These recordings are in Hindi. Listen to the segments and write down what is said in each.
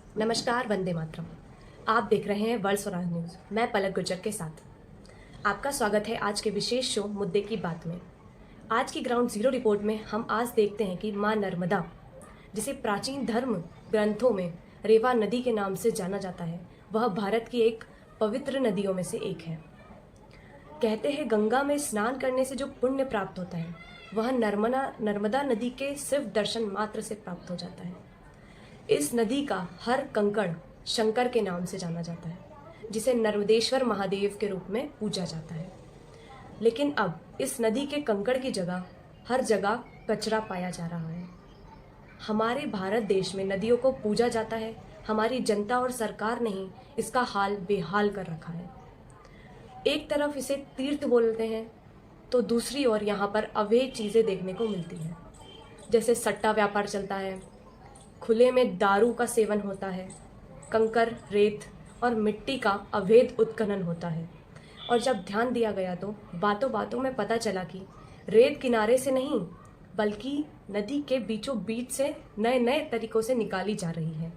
नमस्कार, वंदे मातरम। आप देख रहे हैं वर्ल्ड स्वराज न्यूज़। मैं पलक गुर्जर के साथ आपका स्वागत है आज के विशेष शो मुद्दे की बात में। आज की ग्राउंड जीरो रिपोर्ट में हम आज देखते हैं कि माँ नर्मदा, जिसे प्राचीन धर्म ग्रंथों में रेवा नदी के नाम से जाना जाता है, वह भारत की एक पवित्र नदियों में से एक है। कहते हैं गंगा में स्नान करने से जो पुण्य प्राप्त होता है, वह नर्मदा नदी के सिर्फ दर्शन मात्र से प्राप्त हो जाता है। इस नदी का हर कंकड़ शंकर के नाम से जाना जाता है, जिसे नर्मदेश्वर महादेव के रूप में पूजा जाता है। लेकिन अब इस नदी के कंकड़ की जगह हर जगह कचरा पाया जा रहा है। हमारे भारत देश में नदियों को पूजा जाता है, हमारी जनता और सरकार ने ही इसका हाल बेहाल कर रखा है। एक तरफ इसे तीर्थ बोलते हैं, तो दूसरी ओर यहाँ पर अवैध चीज़ें देखने को मिलती हैं, जैसे सट्टा व्यापार चलता है, खुले में दारू का सेवन होता है, कंकर, रेत और मिट्टी का अवैध उत्खनन होता है। और जब ध्यान दिया गया तो बातों बातों में पता चला कि रेत किनारे से नहीं, बल्कि नदी के बीचों बीच से नए नए तरीकों से निकाली जा रही है,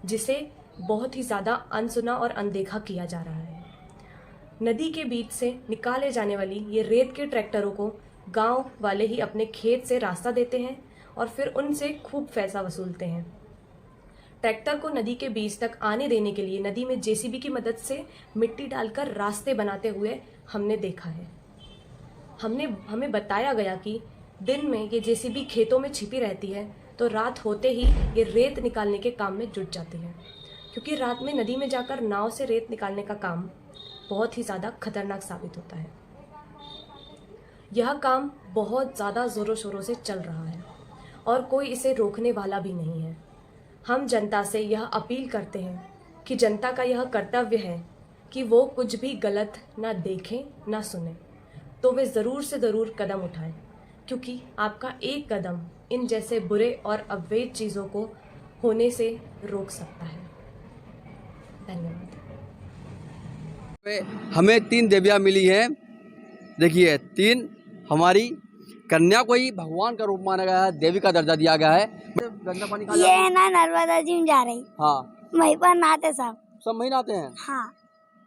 जिसे बहुत ही ज़्यादा अनसुना और अनदेखा किया जा रहा है। नदी के बीच से निकाले जाने वाली ये रेत के ट्रैक्टरों को गांव वाले ही अपने खेत से रास्ता देते हैं और फिर उनसे खूब पैसा वसूलते हैं। ट्रैक्टर को नदी के बीच तक आने देने के लिए नदी में जेसीबी की मदद से मिट्टी डालकर रास्ते बनाते हुए हमने देखा है। हमें बताया गया कि दिन में ये जेसीबी खेतों में छिपी रहती है, तो रात होते ही ये रेत निकालने के काम में जुट जाती है, क्योंकि रात में नदी में जाकर नाव से रेत निकालने का काम बहुत ही ज़्यादा खतरनाक साबित होता है। यह काम बहुत ज़्यादा ज़ोरों शोरों से चल रहा है और कोई इसे रोकने वाला भी नहीं है। हम जनता से यह अपील करते हैं कि जनता का यह कर्तव्य है कि वो कुछ भी गलत ना देखें ना सुने, तो वे ज़रूर से ज़रूर कदम उठाएं, क्योंकि आपका एक कदम इन जैसे बुरे और अवैध चीज़ों को होने से रोक सकता है। धन्यवाद। हमें 3 देवियाँ मिली हैं। देखिए, 3 हमारी कन्या को ही भगवान का रूप माना गया है, देवी का दर्जा दिया गया है। गंदा पानी कहाँ ये जाता है है? ना नर्मदा जी में जा रही। हाँ, वहीं पर नहाते सब सब महीने आते हैं। हाँ।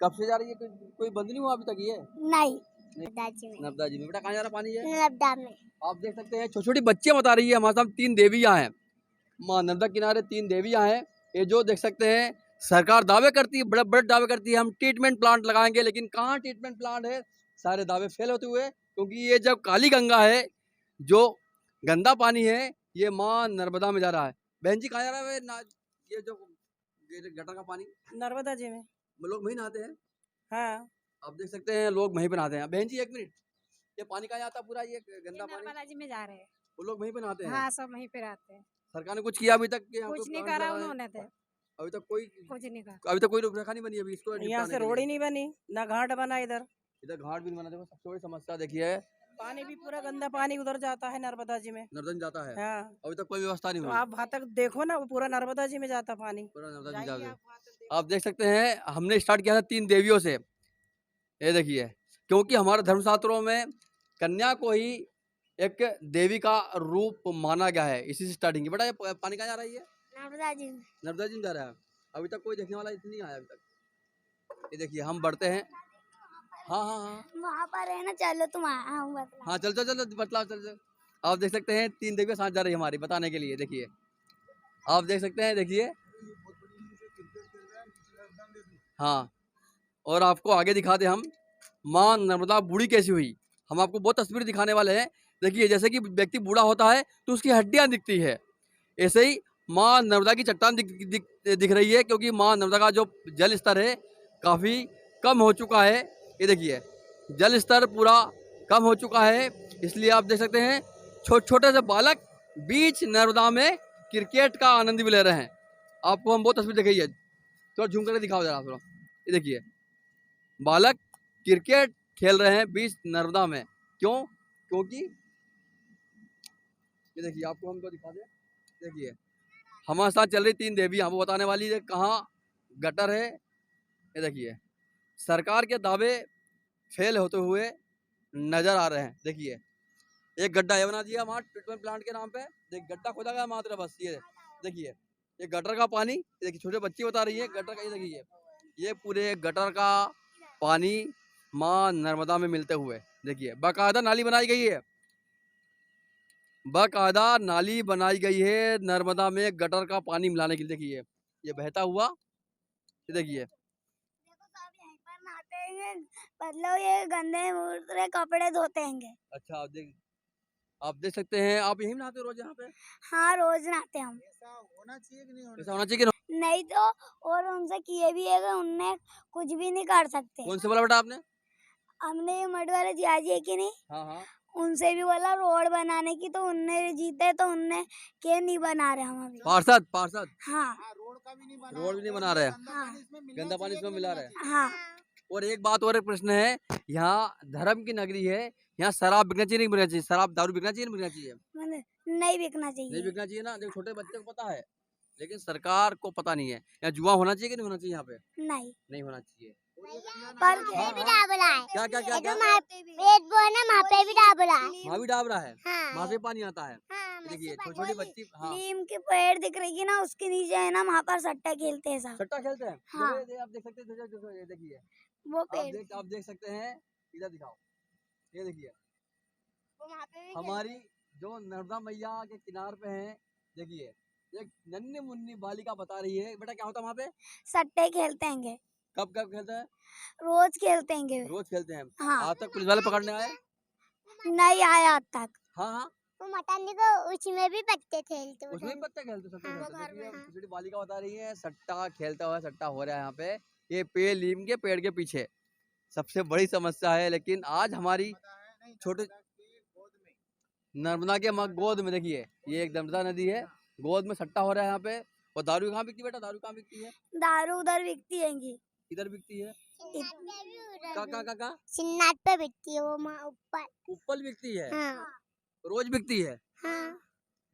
कब से जा रही है? कोई बंद नहीं हुआ अभी तक ये? नहीं, नर्मदा जी में। नर्मदा जी में। बेटा कहाँ जा रहा पानी ये? नर्मदा में। आप देख सकते हैं, छोटी छोटी बच्चियाँ बता रही है हमारे साथ 3 देवियाँ हैं। माँ नर्मदा किनारे 3 देवियाँ हैं। ये जो देख सकते हैं, सरकार दावे करती है, बड़े बड़े दावे करती है, हम ट्रीटमेंट प्लांट लगाएंगे, लेकिन कहाँ ट्रीटमेंट प्लांट है? सारे दावे फेल होते हुए, क्योंकि ये जब काली गंगा है, जो गंदा पानी है, ये माँ नर्मदा में जा रहा है। बहन जी कहाँ जा रहा है ये जो गटर का पानी? नर्मदा जी में। लोग वहीं नहाते हैं। हाँ, आप देख सकते हैं, लोग वहीं पे नहाते हैं। बहन जी 1 मिनट, ये पानी कहाँ जाता है पूरा, ये गंदा पानी? नर्मदा जी में जा रहे हैं। वो लोग वहीं पे नहाते हैं। हाँ, सब वहीं पे रहते हैं। सरकार ने कुछ किया अभी तक? कि यहाँ कुछ कोई नहीं प्लांट करा लगाए? उन्होंने तो, अभी तक कोई कुछ नहीं करा। अभी तक कोई रूपरेखा नहीं बनी अभी इसको यहाँ निपटाने से के रोड लिए। ही नहीं बनी, ना घाट बना इधर। इधर घाट भी नहीं बना। देखो सबसे बड़ी समस्या देखिए, पानी भी पूरा गंदा पानी उधर जाता है नर्मदा जी में। नर्मदा जाता है। हाँ, अभी तक कोई व्यवस्था नहीं तो हुई। आप वहाँ तक देखो ना, वो पूरा नर्मदा जी में जाता पानी। पूरा नर्मदा जाइए जाता है। आप वहाँ तक देखो। आप देख सकते हैं, हमने स्टार्ट किया था 3 देवियों से। ये देखिए, क्योंकि हमारे धर्मशास्त्रों में कन्या को ही एक देवी का रूप माना गया है, इसी से स्टार्टिंग की। बेटा ये पानी कहाँ जा रही है? नर्मदा जी में। नर्मदा जी में जा रहा है। अभी तक कोई देखने वाला नहीं आया अभी तक। ये देखिए, हम बढ़ते हैं। हाँ हाँ हाँ वहाँ पर है ना, चलो तुम हाँ बतला। हाँ, चल चल चल बतलाओ, चल चल। आप देख सकते हैं 3 देवियाँ साथ जा रही है हमारी बताने के लिए। देखिए, आप देख सकते हैं, देखिए। हाँ, और आपको आगे दिखाते हम माँ नर्मदा बूढ़ी कैसी हुई। हम आपको बहुत तस्वीर दिखाने वाले हैं। देखिए, जैसे कि व्यक्ति बूढ़ा होता है तो उसकी हड्डियाँ दिखती है, ऐसे ही माँ नर्मदा की चट्टान दिख रही है, क्योंकि माँ नर्मदा का जो जल स्तर है काफ़ी कम हो चुका है। ये देखिए, जल स्तर पूरा कम हो चुका है, इसलिए आप देख सकते हैं छोटे से बालक बीच नर्मदा में क्रिकेट का आनंद भी ले रहे हैं। आपको हम बहुत तस्वीर दिखाई है, थोड़ा झूम करके दिखाओ जरा थोड़ा। ये देखिए, बालक क्रिकेट खेल रहे हैं बीच नर्मदा में। क्यों? क्योंकि ये देखिए, आपको हमको दिखा दें। देखिए, हमारे साथ चल रही 3 देवी हमको बताने वाली है कहाँ गटर है। ये देखिए, सरकार के दावे फेल होते हुए नजर आ रहे हैं। देखिए, एक गड्ढा ये बना दिया वहाँ ट्रीटमेंट प्लांट के नाम पे। देख, गड्ढा खोदा गया मात्र, बस ये देखिए, ये गटर का पानी देखिए, छोटे बच्चे बता रही है गटर का, ये देखिए ये पूरे गटर का पानी माँ नर्मदा में मिलते हुए देखिए बाकायदा नाली बनाई गई है, बाकायदा नाली बनाई गई है नर्मदा में गटर का पानी मिलाने के लिए। देखिए ये बहता हुआ, ये देखिए देखो सब यहीं पर नहाते हैं, मतलब ये गंदे मुर्दे कपड़े धोते हैं। अच्छा आप देख सकते हैं, आप यहीं नहाते हो रोज यहाँ पे? हाँ रोज नहाते हम। ऐसा होना चाहिए कि नहीं? नहीं तो और उनसे किए भी है, उनने कुछ भी नहीं कर सकते। कौन से बोला बेटा आपने? हमने ये मड वाले जियाजी है कि नहीं, हाँ हाँ, उनसे भी बोला रोड बनाने की, तो उनने जीते तो उनने के नहीं बना रहे हम अभी। पार्षद हाँ रोड भी नहीं बना रहे, हाँ गंदा पानी इसमें मिला रहे हैं। हाँ। और एक बात और, एक प्रश्न है, यहाँ धर्म की नगरी है, यहाँ शराब बिकना चाहिए नहीं बिकना चाहिए? शराब दारू बिकना चाहिए नहीं बिकना चाहिए? नहीं बिकना नहीं चाहिए। बिकना चाहिए ना, देखो छोटे बच्चे को पता है लेकिन सरकार को पता नहीं है। यहाँ जुआ होना चाहिए कि नहीं होना चाहिए? यहाँ पे नहीं नहीं होना चाहिए। पर हाँ, भी हाँ। डाबला है। क्या क्या क्या क्या? पेट वो है ना, वहाँ पे भी डाबला है। वहाँ भी डाब रहा है, हाँ। वहाँ से पानी आता है। हाँ, देखिए वैसे छोटी छोटी बच्ची, हाँ नीम के पेड़ दिख रही है ना, उसके नीचे है ना, वहाँ पर सट्टा खेलते हैं सब। सट्टा खेलते हैं। हाँ। आप देख सकते हैं, ये देखिए वो पेड़ आप देख सकते हैं, इधर दिखाओ, ये देखिए वो वहाँ पे भी हमारी जो नर्मदा मैया के किनार पे है, देखिए एक नन्ही मुन्नी बालिका बता रही है बेटा क्या होता है वहाँ पे? सट्टे खेलते हैं, कब कब खेलते हैं? रोज खेलते हैं। रोज खेलते हैं। हाँ। आज तक पुलिस वाले पकड़ने आए? नहीं आया आज तक। हाँ हाँ, वो मटन को उसमें भी पत्ते खेलते उसमें भी पत्ते खेलते, सट्टा हाँ, खेलते। वो घर में, देखिए हाँ। छोटी बालिका बता रही है सट्टा खेलता हुआ, सट्टा हो रहा है यहाँ पे, ये पेड़ नीम के पेड़ के पीछे सबसे बड़ी समस्या है। लेकिन आज हमारी छोटे नर्मदा के गोद में देखिए, ये एक नर्मदा नदी है, गोद में सट्टा हो रहा है यहाँ पे। और दारू कहाँ बिकती है बेटा? दारू कहाँ बिकती है? दारू उधर बिकती है, इधर बिकती है। का सिन्नाट पे बिकती है, वो ऊपर ऊपर बिकती है, हाँ रोज बिकती है। हाँ।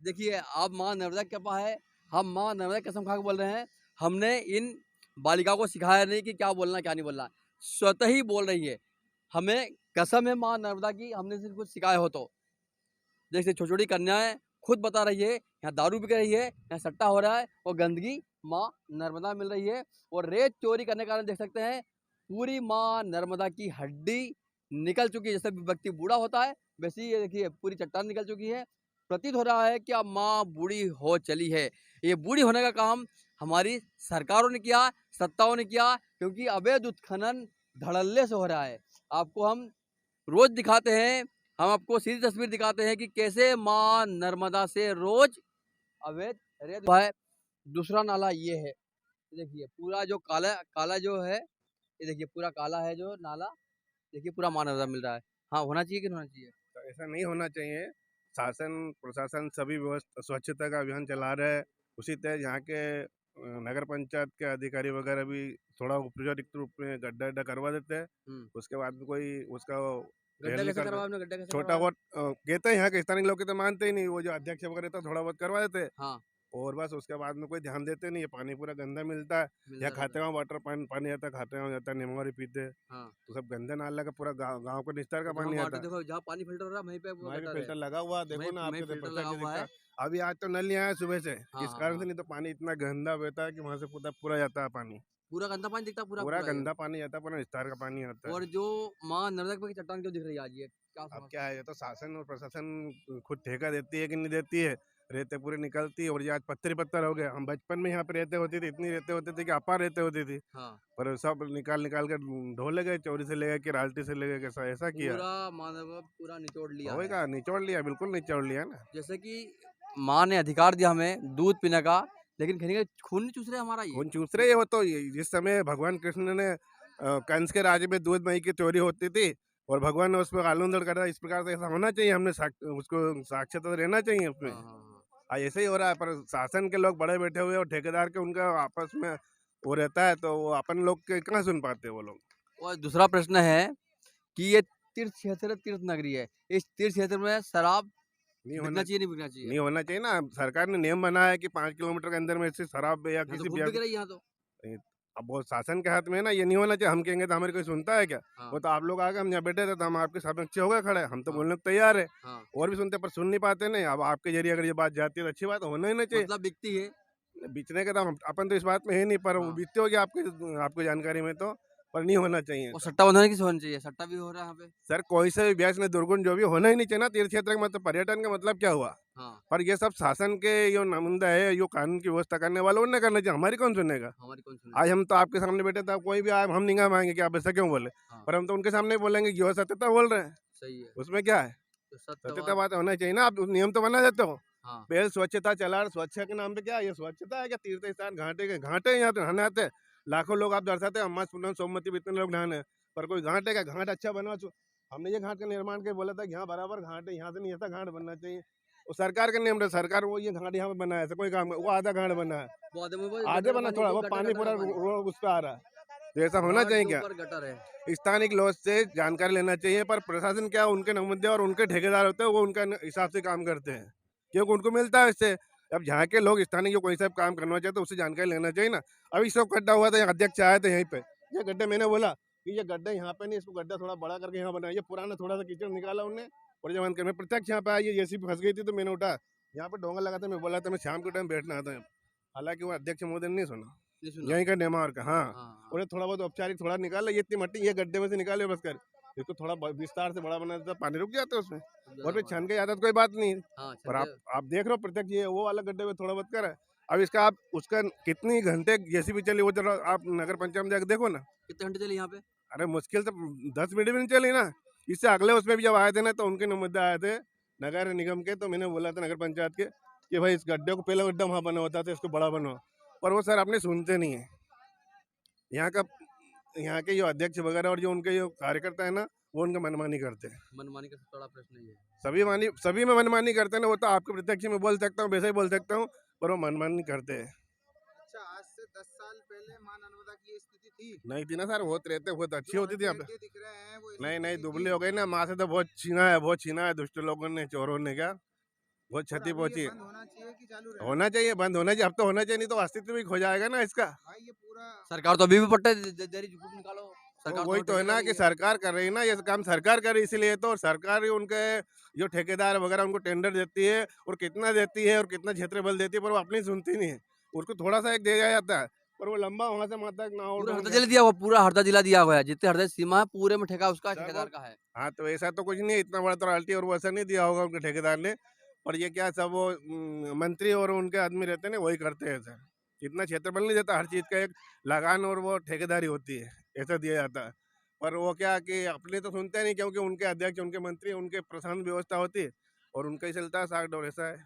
देखिए आप माँ नर्मदा की कृपा है, हम माँ नर्मदा की कसम खा के बोल रहे हैं, हमने इन बालिकाओं को सिखाया नहीं कि क्या बोलना क्या नहीं बोलना, स्वतः ही बोल रही है। हमें कसम है माँ नर्मदा की, हमने सिर्फ कुछ सिखाया हो तो। जैसे छोटी छोटी कन्याएं खुद बता रही है यहाँ दारू बिक रही है, यहाँ सट्टा हो रहा है, और गंदगी माँ नर्मदा मिल रही है। और रेत चोरी करने के कारण देख सकते हैं पूरी माँ नर्मदा की हड्डी निकल चुकी है। जैसे व्यक्ति बूढ़ा होता है वैसे ही ये देखिए पूरी चट्टान निकल चुकी है। प्रतीत हो रहा है कि अब माँ बूढ़ी हो चली है। ये बूढ़ी होने का काम हमारी सरकारों ने किया, सत्ताओं ने किया, क्योंकि अवैध उत्खनन धड़ल्ले से हो रहा है। आपको हम रोज दिखाते हैं, हम आपको सीधी तस्वीर दिखाते हैं कि कैसे माँ नर्मदा से रोज अवैध रेत है। दूसरा नाला ये है, देखिए पूरा जो काला काला जो है, ये देखिए पूरा काला है जो नाला, देखिए पूरा माँ नर्मदा मिल रहा है। हाँ होना चाहिए कि नहीं होना चाहिए? तो ऐसा नहीं होना चाहिए। शासन प्रशासन सभी व्यवस्था स्वच्छता का अभियान चला रहे हैं। उसी तरह यहाँ के नगर पंचायत के अधिकारी वगैरह भी थोड़ा उपयुक्त रूप में गड्ढा करवा देते हैं। उसके बाद में कोई उसका गड्ढा कैसे करवाया आपने? गड्ढा कैसे छोटा करवाया? बहुत कहते हैं यहाँ के स्थानीय लोग तो मानते ही नहीं, वो जो अध्यक्ष वगैरह तो थोड़ा बहुत करवा देते हैं हाँ और बस उसके बाद में कोई ध्यान देते नहीं है। पानी पूरा गंदा मिलता है, मिलता या रहता खाते वहाँ वाटर पानी आता है, खाते वहाँ जाता है, निमोरी पीते हैं, हाँ। तो सब गंदा नाला का पूरा गाँव को निस्तार का जहाँ पानी वाटर आता है। देखो, जहाँ पानी फिल्टर हो रहा है वहीं पे वो वहाँ भी गटर है। फिल्टर लगा हुआ है, देखो वहीं- ना वहीं आपको तो फिल्टर पता लगा नहीं हुआ दिखता। है। अभी आज तो नल नहीं आया सुबह से, हाँ, इस हाँ, कारण हाँ। से, नहीं तो पानी इतना गंदा बहता है कि वहाँ से पूरा जाता है पानी, पूरा गंदा पानी दिखता है, पूरा पूरा पूरा ये। गंदा पानी आता है, पूरा विस्तार का पानी आता है। और जो माँ नर्मदा की चट्टान क्यों दिख रही है आज? ये क्या अब समझ? क्या है, ये तो शासन और प्रशासन खुद ठेका देती है कि नहीं देती है। रेते पूरी निकलती है, और ये आज पत्थर ही पत्थर हो गए। हम बचपन में यहाँ पे रेते होती थी, इतनी रेते होती थी कि अपार रेते होती थी, हाँ पर सब निकाल कर ढो ले गए, चोरी से ले गए कि राल्टी से ले गए, कैसा ऐसा किया। पूरा मानव पूरा निचोड़ लिया है। होएगा, निचोड़ लिया, बिल्कुल निचोड़ लिया ना। जैसे कि माँ ने अधिकार दिया हमें दूध पीने का, लेकिन कहीं का खून नहीं चूस रहे हमारा ये। खून चूस रहे हो तो जिस समय भगवान कृष्ण ने कंस के राज्य में दूध मही की चोरी होती थी और भगवान ने उस पर आलूंदड़ करा, इस प्रकार से ऐसा होना चाहिए, हमने उसको साक्षात तो रहना चाहिए उसमें। हाँ, हाँ, हाँ। ऐसे ही हो रहा है, पर शासन के लोग बड़े बैठे हुए और ठेकेदार के उनका आपस में वो रहता है, तो वो अपन लोग के कहाँ सुन पाते वो लोग। और दूसरा प्रश्न है कि ये तीर्थ क्षेत्र है, तीर्थ नगरी है, इस तीर्थ क्षेत्र में शराब नहीं बिकना होना चाहिए नहीं बिकना चाहिए? नहीं होना चाहिए ना। सरकार ने नियम बनाया है कि 5 किलोमीटर के अंदर में से शराब या यहाँ तो किसी खूब भी, बिक रही है यहाँ तो। अब वो शासन के हाथ में है ना, ये नहीं होना चाहिए। हम कहेंगे तो हमारी कोई सुनता है क्या? हाँ, वो तो आप लोग आगे, हम यहाँ बैठे थे तो हम आपके सामने हो गए खड़े, हम तो हाँ। बोलने को तैयार है, हाँ। और भी सुनते पर सुन नहीं पाते। नहीं, अब आपके जरिए अगर ये बात जाती है तो अच्छी बात, होना ही नहीं चाहिए। मतलब बिकती है, बेचने का तो अपन तो इस बात में है नहीं, पर वो हाँ। बीतते होगी आपके आपको जानकारी में तो, पर नहीं होना चाहिए। और सट्टा बंधन किस होना चाहिए? सट्टा भी हो रहा है यहाँ पे। सर कोई से भी ब्याज ने दुर्गुण जो भी होना ही नहीं चाहिए ना तीर्थ क्षेत्र का, मतलब पर्यटन का मतलब क्या हुआ? हाँ, पर ये सब शासन के जो नामुंदा है, जो कानून की व्यवस्था करने वाले उन्हें करना चाहिए, हमारी कौन सुनेगा? हमारी कौन सुने? आज हम तो आपके सामने बैठे थे, कोई भी आए हम निगाह मांगे कि आप ऐसा क्यों बोले, हाँ, पर हम तो उनके सामने बोलेंगे कि वो सत्यता बोल रहे हैं, सही है। उसमें क्या है? तो सत्यता सत्यवाद। बात होना चाहिए ना, आप नियम तो बना देते हो। हाँ, पहले स्वच्छता चला रहे, स्वच्छता के नाम पे क्या है? ये स्वच्छता है क्या? तीर्थ स्थान घाटे के घाटे हैं, यहाँ पे नहाने आते हैं लाखों लोग, आप दर्शाते हैं अम्मा पूनम सोमवती भी इतने लोग नहाने हैं, पर कोई घाट है क्या? घाट अच्छा बना हमने ये घाट का निर्माण के बोला था कि यहाँ बराबर घाट है, यहाँ से नहीं ऐसा घाट बनना चाहिए। वो सरकार का नियम है, सरकार वो ये घाट यहाँ पे बनाया है, कोई काम वो आधा घाट बना है, वो आदमी वो आधे गटर बना पानी थोड़ा, को वो गटर पानी गटर पूरा का पानी। रोड उस पे आ रहा है, तो ऐसा होना घाट चाहिए के क्या? ऊपर गटर है। स्थानिक लोग से जानकारी लेना चाहिए, पर प्रशासन क्या उनके नमुद्दे और उनके ठेकेदार होते हैं, वो उनका हिसाब से काम करते हैं, क्योंकि उनको मिलता है इससे। अब जहाँ के लोग स्थानीय जो कोई सा काम करना चाहते हैं उससे जानकारी लेना चाहिए ना। अभी सब गड्ढा हुआ था, यहाँ अध्यक्ष आए थे यहीं पे, ये गड्ढे मैंने बोला कि ये गड्ढा यहाँ पे नहीं, इसको गड्ढा थोड़ा बड़ा करके यहाँ बनाया, ये पुराना थोड़ा सा कीचड़ निकाला उन्होंने और जब मैं प्रत्यक्ष यहाँ पे आया, ये जेसीबी फंस गई थी तो मैंने उठा, यहाँ पे डोंगा लगा था, मैं बोला था मैं शाम के टाइम बैठना आता है, हालांकि वो अध्यक्ष महोदय ने नहीं सुना, नहीं सुना। यहीं का नेमार का। हाँ, हाँ, हाँ। उन्हें थोड़ा बहुत औपचारिक थोड़ा निकाला, ये इतनी मट्टी ये गड्ढे में से निकाले बस कर, इसको थोड़ा विस्तार से बड़ा बना देता, पानी रुक जाता है उसमें, और फिर छन के जाता तो कोई बात नहीं। हाँ, पर छन आप देख रहे हो प्रत्यक्ष ये वो वाला गड्ढे में थोड़ा बहुत कर है। अब इसका आप उसका कितनी घंटे जैसी भी चली वो जरा आप नगर पंचायत में जाकर देखो ना, कितने घंटे चले यहाँ पे? अरे मुश्किल से 10 मिनट भी नहीं चली ना। इससे अगले उसमें भी जब आए थे ना तो उनके मुद्दे आए थे नगर निगम के, तो मैंने बोला था नगर पंचायत के कि भाई इस गड्ढे को पहले गड्ढा वहाँ बना होता था, इसको बड़ा बनाओ, पर वो सर अपने सुनते नहीं है। यहाँ का यहाँ के जो अध्यक्ष वगैरह और जो उनके जो कार्यकर्ता है ना, वो उनका मनमानी करते हैं। मनमानी का सबसे बड़ा प्रश्न ये है। सभी में मनमानी करते हैं ना, वो तो आपके प्रत्यक्ष में बोल सकता हूँ, वैसे ही बोल सकता हूँ, पर वो मनमानी करते हैं। अच्छा, आज से 10 साल पहले मां नर्मदा की ये स्थिति थी? नहीं थी ना सर, बहुत रहते बहुत अच्छी जो होती थी यहाँ पे। हड्डी दिख रहे हैं वो ऐसी नहीं नहीं, स्थिति दुबली थी? हो गई ना, माँ से तो बहुत छीना है दुष्ट लोगों ने, चोरों ने, क्या बहुत और क्षति अभी पहुंची ये है। बंद होना चाहिए कि चालू रहेगा? होना चाहिए, बंद होना चाहिए, अब तो होना चाहिए, नहीं तो अस्तित्व भी खो जाएगा ना इसका। भाई ये पूरा सरकार तो अभी भी पट्टे दे रही, झूठ निकालो। सरकार वही तो है ना कि सरकार कर रही है ना, ये काम सरकार कर रही है, इसीलिए तो। और सरकार ही उनके जो ठेकेदार वगैरह उनको टेंडर देती है, और कितना देती है और कितना क्षेत्र बल देती है, पर वो अपनी सुनती नहीं है। उसको थोड़ा सा एक दिया जाता है, पर वो लंबा वहां से वहां तक ना हो। पूरा हरदा जिला दिया हुआ, पूरा हरदा जिला दिया हुआ है, जितने हरदा सीमा है पूरे में ठेका उसका सर, वो- ठेकेदार का है। हाँ, तो ऐसा तो कुछ नहीं है, इतना बड़ा तो रॉयल्टी और वो ऐसा नहीं दिया होगा उनके ठेकेदार ने। और ये क्या सब वो मंत्री और उनके आदमी रहते हैं ना, वही करते हैं सर। इतना क्षेत्रफल नहीं देता, हर चीज़ का एक लगान और वो ठेकेदारी होती है, ऐसा दिया जाता है। पर वो क्या कि अपने तो सुनते नहीं, क्योंकि उनके अध्यक्ष, उनके मंत्री, उनके प्रशासन व्यवस्था होती है और उनका ही चलता है साग डोर, ऐसा है।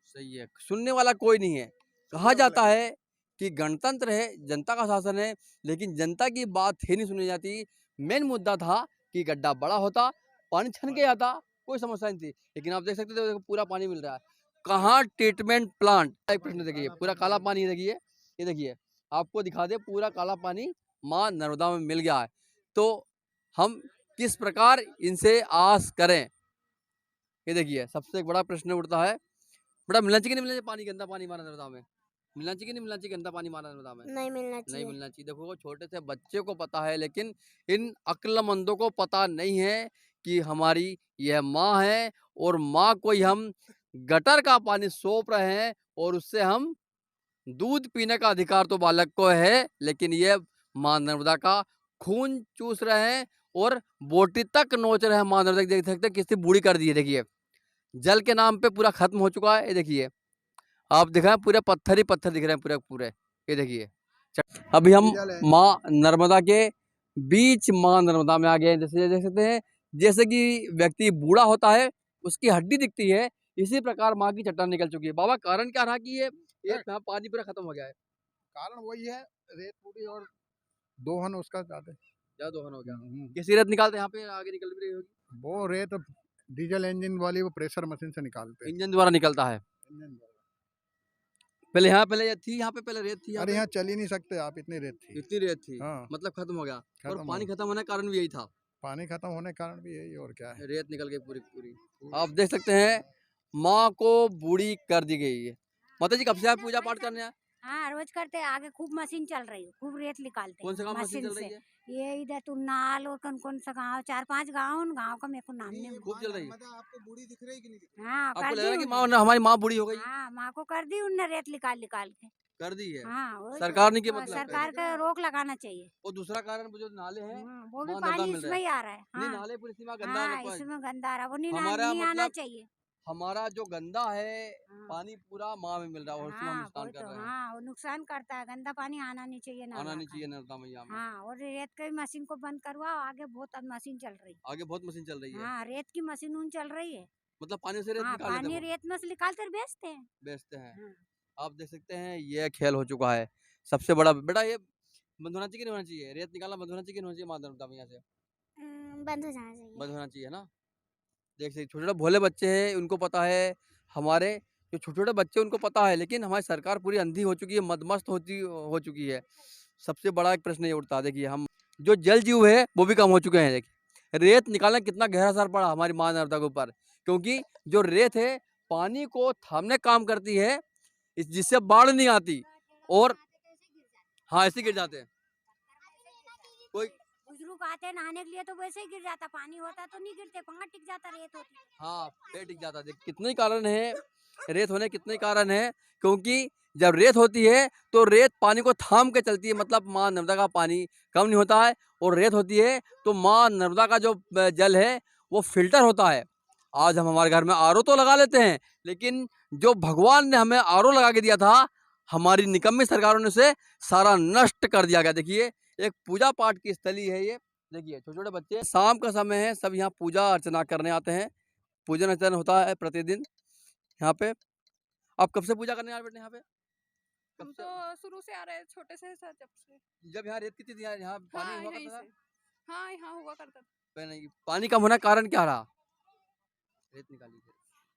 सही है, सुनने वाला कोई नहीं है। कहा वाला जाता है कि गणतंत्र है, जनता का शासन है, लेकिन जनता की बात ही नहीं सुनी जाती। मेन मुद्दा था कि गड्ढा बड़ा होता, पानी छन के जाता, कोई समस्या नहीं थी। लेकिन आप देख सकते थे, देखो पूरा पानी मिल रहा है। कहाँ ट्रीटमेंट प्लांट? एक प्रश्न देखिए, पूरा काला पानी है, देखिए ये देखिए, आपको दिखा दे, पूरा काला पानी माँ नर्मदा में मिल गया है। तो हम किस प्रकार इनसे आस करें? ये देखिए, सबसे एक बड़ा प्रश्न उठता है, बड़ा मिलना चाहिए कि नहीं मिलना चाहिए पानी, गंदा पानी मारा नर्मदा में? मिलना चाहिए कि नहीं मिलना चाहिए गंदा पानी मारा नर्मदा में? नहीं मिलना नहीं चाहिए। मिलना चाहिए। देखो, वो छोटे से बच्चे को पता है, लेकिन इन अक्लमंदों को पता नहीं है कि हमारी यह माँ है, और माँ को ही हम गटर का पानी सौंप रहे हैं, और उससे हम दूध पीने का अधिकार तो बालक को है, लेकिन ये माँ नर्मदा का खून चूस रहे हैं और बोटी तक नोच रहे हैं। माँ नर्मदा देख सकते हैं कितनी बूढ़ी कर दी है। देखिए, जल के नाम पे पूरा खत्म हो चुका है। ये देखिए, आप दिखाएं, पूरे पत्थर ही पत्थर दिख रहे हैं पूरे पूरे। ये देखिए, अभी हम जल है। माँ नर्मदा के बीच माँ नर्मदा में आ गए हैं। जैसे देख सकते हैं, जैसे कि व्यक्ति बूढ़ा होता है, उसकी हड्डी दिखती है, इसी प्रकार माँ की चट्टान निकल चुकी है। बाबा, कारण क्या रहा कि ये यहाँ पानी पूरा खत्म हो गया है? कारण वही है, रेत पूरी और दोहन उसका ज्यादा। क्या दोहन हो गया? किसी रेत निकालते यहाँ पे आगे निकल भी रही होगी, वो रेत डीजल इंजन वाली वो प्रेशर मशीन से निकालते हैं। इंजन द्वारा निकलता है। इंजन द्वारा। पहले यहाँ पहले थी, यहाँ पे पहले रेत थी, अरे यहाँ चल ही नहीं सकते आप, इतनी रेत थी। इतनी रेत थी, हाँ, मतलब खत्म हो गया। और खत्म पानी हो- खत्म होने का कारण भी यही था, पानी खत्म होने के कारण भी यही, और क्या है। रेत निकल गई पूरी पूरी। आप देख सकते हैं, माँ को बूढ़ी कर दी गई है। माता जी, कब से आप पूजा पाठ करने आए? हाँ रोज करते हैं, आगे खूब मशीन चल रही है, खूब रेत निकालते कौन सा हैं गाँव मशीन चल से। रही है? ये इधर तुन्नाल और कौन सा गाँव, 4-5 गाँव का मेरे को नाम नहीं। खूब चल रही है। आपको बूढ़ी दिख रही कि नहीं दिख रही? हाँ आपको कर लग दी रहा है कि उन्होंने। हमारी माँ बूढ़ी हो गई? हाँ माँ को कर दी उनने रेत निकाल निकाल के। कर दी है। हाँ वही तो। सरकार ने की हाँ, मतलब सरकार का रोक लगाना चाहिए। और दूसरा कारण वो जो नाले हैं वो भी वहाँ नर्मदा पानी मिल रहा इसमें है। ही आ रहा है। नहीं हाँ नाले पूरी सीमा गंदा हाँ इसमें गंदा आ रहा है, वो हमारा नहीं आना मतलब चाहिए। हमारा जो गंदा है हाँ। पानी पूरा माँ में मिल रहा है और उसमें हम हाँ नुकसान वही कर तो। रहे हैं। हाँ वो नुकसान करता है, गंदा पानी आना नहीं चाहिए आना नर्मदा नहीं का। चाहिए नर्मदा मैया में। हाँ और रेत की मशीन को बंद करवाओ, आगे बहुत मशीन चल रही आगे बहुत मशीन चल रही है। है। हाँ रेत की मशीन उन चल रही है। मतलब पानी से रेत हाँ निकाल लेते पानी हैं वो, रेत में से निकाल कर बेचते हैं। बेचते हैं। हाँ। आप देख सकते हैं ये खेल हो चुका है सबसे बड़ा। बेटा ये बंद होना चाहिए कि नहीं होना चाहिए? रेत निकालना बंद होना चाहिए कि नहीं होना चाहिए? माँ नर्मदा मैया से बंद हो जाना चाहिए। बंद होना चाहिए ना। देख सकते छोटे छोटे भोले बच्चे हैं, उनको पता है। हमारे जो छोटे छोटे बच्चे उनको पता है, लेकिन हमारी सरकार पूरी अंधी हो चुकी है, मदमस्त हो चुकी है। सबसे बड़ा एक प्रश्न ये उठता है, देखिए हम जो जल जीव है वो भी कम हो चुके हैं। देखिए रेत निकालना कितना गहरा असर पड़ा हमारी माँ नर्मदा के ऊपर, क्योंकि जो रेत है पानी को थामने काम करती है, जिससे बाढ़ नहीं आती। और हाँ ऐसे गिर जाते हैं। कोई बुजुर्ग आते हैं नहाने के लिए तो वैसे ही गिर जाता, पानी होता तो नहीं गिरते, पाँव टिक जाता रेत होती। हाँ पेट टिक जाता है। देख कितने ही कारण है रेत होने, कितने कारण है, क्योंकि जब रेत होती है तो रेत पानी को थाम के चलती है, मतलब माँ नर्मदा का पानी कम नहीं होता है। और रेत होती है तो माँ नर्मदा का जो जल है वो फिल्टर होता है। आज हम हमारे घर में आरओ तो लगा लेते हैं, लेकिन जो भगवान ने हमें आरओ लगा के दिया था, हमारी निकम्मी सरकारों ने उसे सारा नष्ट कर दिया गया। देखिए एक पूजा पाठ की स्थली है ये। देखिए छोटे छोटे बच्चे, शाम का समय है, सब यहाँ पूजा अर्चना करने आते हैं। पूजन अर्चन होता है प्रतिदिन यहाँ पे। आप कब से पूजा करने आ रहे बेटे यहाँ पे? हम कब से? तो शुरू से आ रहे हैं, छोटे से जब से। जब यहाँ रेत कितनी थी, यहाँ पानी हाँ हुआ यहीं करता था? से। हाँ यहाँ हुआ करता था। पहले नहीं, पानी कम होने का कारण क्या रहा? रेत निकाली थी।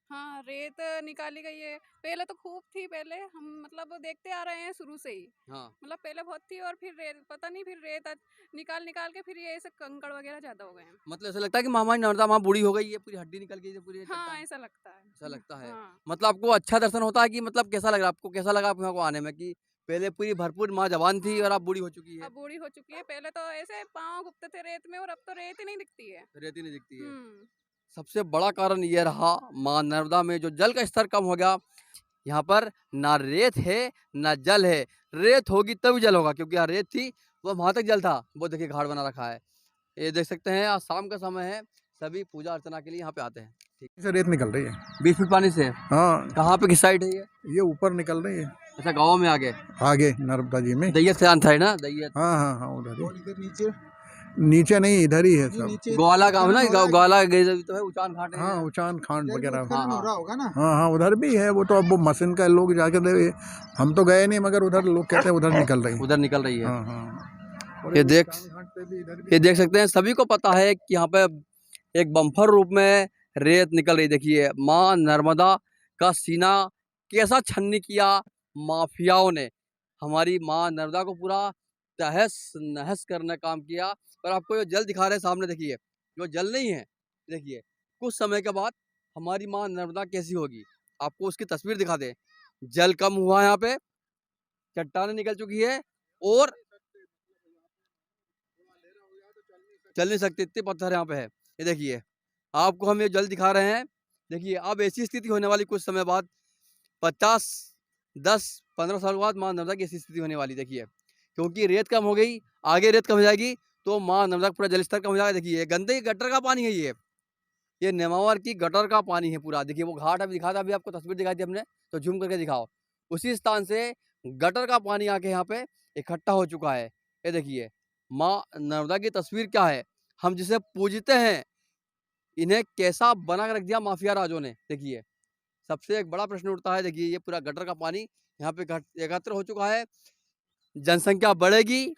हाँ रेत निकाली गई है, पहले तो खूब थी, पहले हम मतलब देखते आ रहे हैं शुरू से ही। हाँ मतलब पहले बहुत थी और फिर रेत पता नहीं, फिर रेत निकाल निकाल के फिर ये ऐसे कंकड़ वगैरह ज्यादा हो गए हैं। मतलब ऐसा लगता है कि हमारी नर्मदा माँ बूढ़ी हो गई है, पूरी हड्डी निकल गई है पूरी हाँ चट्टान। ऐसा लगता है। ऐसा लगता है। हाँ। मतलब आपको अच्छा दर्शन होता है कि मतलब कैसा लग रहा है आपको? कैसा लगा आपको यहाँ को आने में कि पहले पूरी भरपूर माँ जवान थी और अब बूढ़ी हो चुकी है? अब बूढ़ी हो चुकी है, पहले तो ऐसे पाँव घुपते थे रेत में और अब तो रेत ही नहीं दिखती है। रेत ही नहीं दिखती है। हम्म। सबसे बड़ा कारण ये रहा माँ नर्मदा में जो जल का स्तर कम हो गया। यहाँ पर ना रेत है ना जल है। रेत होगी तभी जल होगा, क्योंकि यहाँ रेत थी वो वहां तक जल था। वो देखिए घाट बना रखा है, ये देख सकते हैं। आज शाम का समय है, सभी पूजा अर्चना के लिए यहाँ पे आते हैं। ठीक से रेत निकल रही है। 20 फीट पानी से? हाँ कहाँ पे किस साइड है ये ऊपर निकल रही है, अच्छा गाँव में आगे आगे नर्मदा जी में। दैयत खजान साइड ना? दैयत हाँ हाँ हाँ उधर ही। नीचे नहीं इधर ही है सब। ग्वाला गाँव ना, ग्वाला गए तो है, उचान घाट है। हाँ उचान खांड वगैरह। हाँ हाँ हाँ हाँ उधर भी है वो, तो अब वो मशीन का लोग जाके दे, हम तो गए नहीं, मगर उधर लोग कहते हैं उधर निकल रही है। उधर निकल रही है। हाँ हाँ ये देख ये देख सकते हैं, सभी को पता है कि यहाँ पे एक बम्फर रूप में रेत निकल रही। देखिए माँ नर्मदा का सीना कैसा छन्नी किया माफियाओं ने। हमारी माँ नर्मदा को पूरा तहस नहस करने का काम किया। और आपको जो जल दिखा रहे हैं सामने, देखिए जो जल नहीं है, देखिए कुछ समय के बाद हमारी माँ नर्मदा कैसी होगी, आपको उसकी तस्वीर दिखा दे। जल कम हुआ, यहाँ पे चट्टानें निकल चुकी है और चल नहीं सकते, इतने पत्थर यहाँ पे है। ये देखिए आपको हम ये जल दिखा रहे हैं। देखिए अब ऐसी स्थिति होने वाली कुछ समय बाद, 10-15 साल बाद माँ नर्मदा की ऐसी स्थिति होने वाली। देखिए क्योंकि रेत कम हो गई, आगे रेत कम हो जाएगी तो माँ नर्मदा का पूरा जल स्तर कम हो जाएगा। देखिए गंदे गटर का पानी है ये नेमावर की गटर का पानी है पूरा। देखिए वो घाट अभी दिखा था, अभी आपको तस्वीर दिखाई थी हमने, तो झूम करके दिखाओ। उसी स्थान से गटर का पानी आके यहाँ पे इकट्ठा हो चुका है। ये देखिए माँ नर्मदा की तस्वीर क्या है, हम जिसे पूजते हैं इन्हें कैसा बना के रख दिया माफिया राजों ने। देखिए सबसे एक बड़ा प्रश्न उठता है। देखिए ये पूरा गटर का पानी यहाँ पे एकत्र हो चुका है। जनसंख्या बढ़ेगी,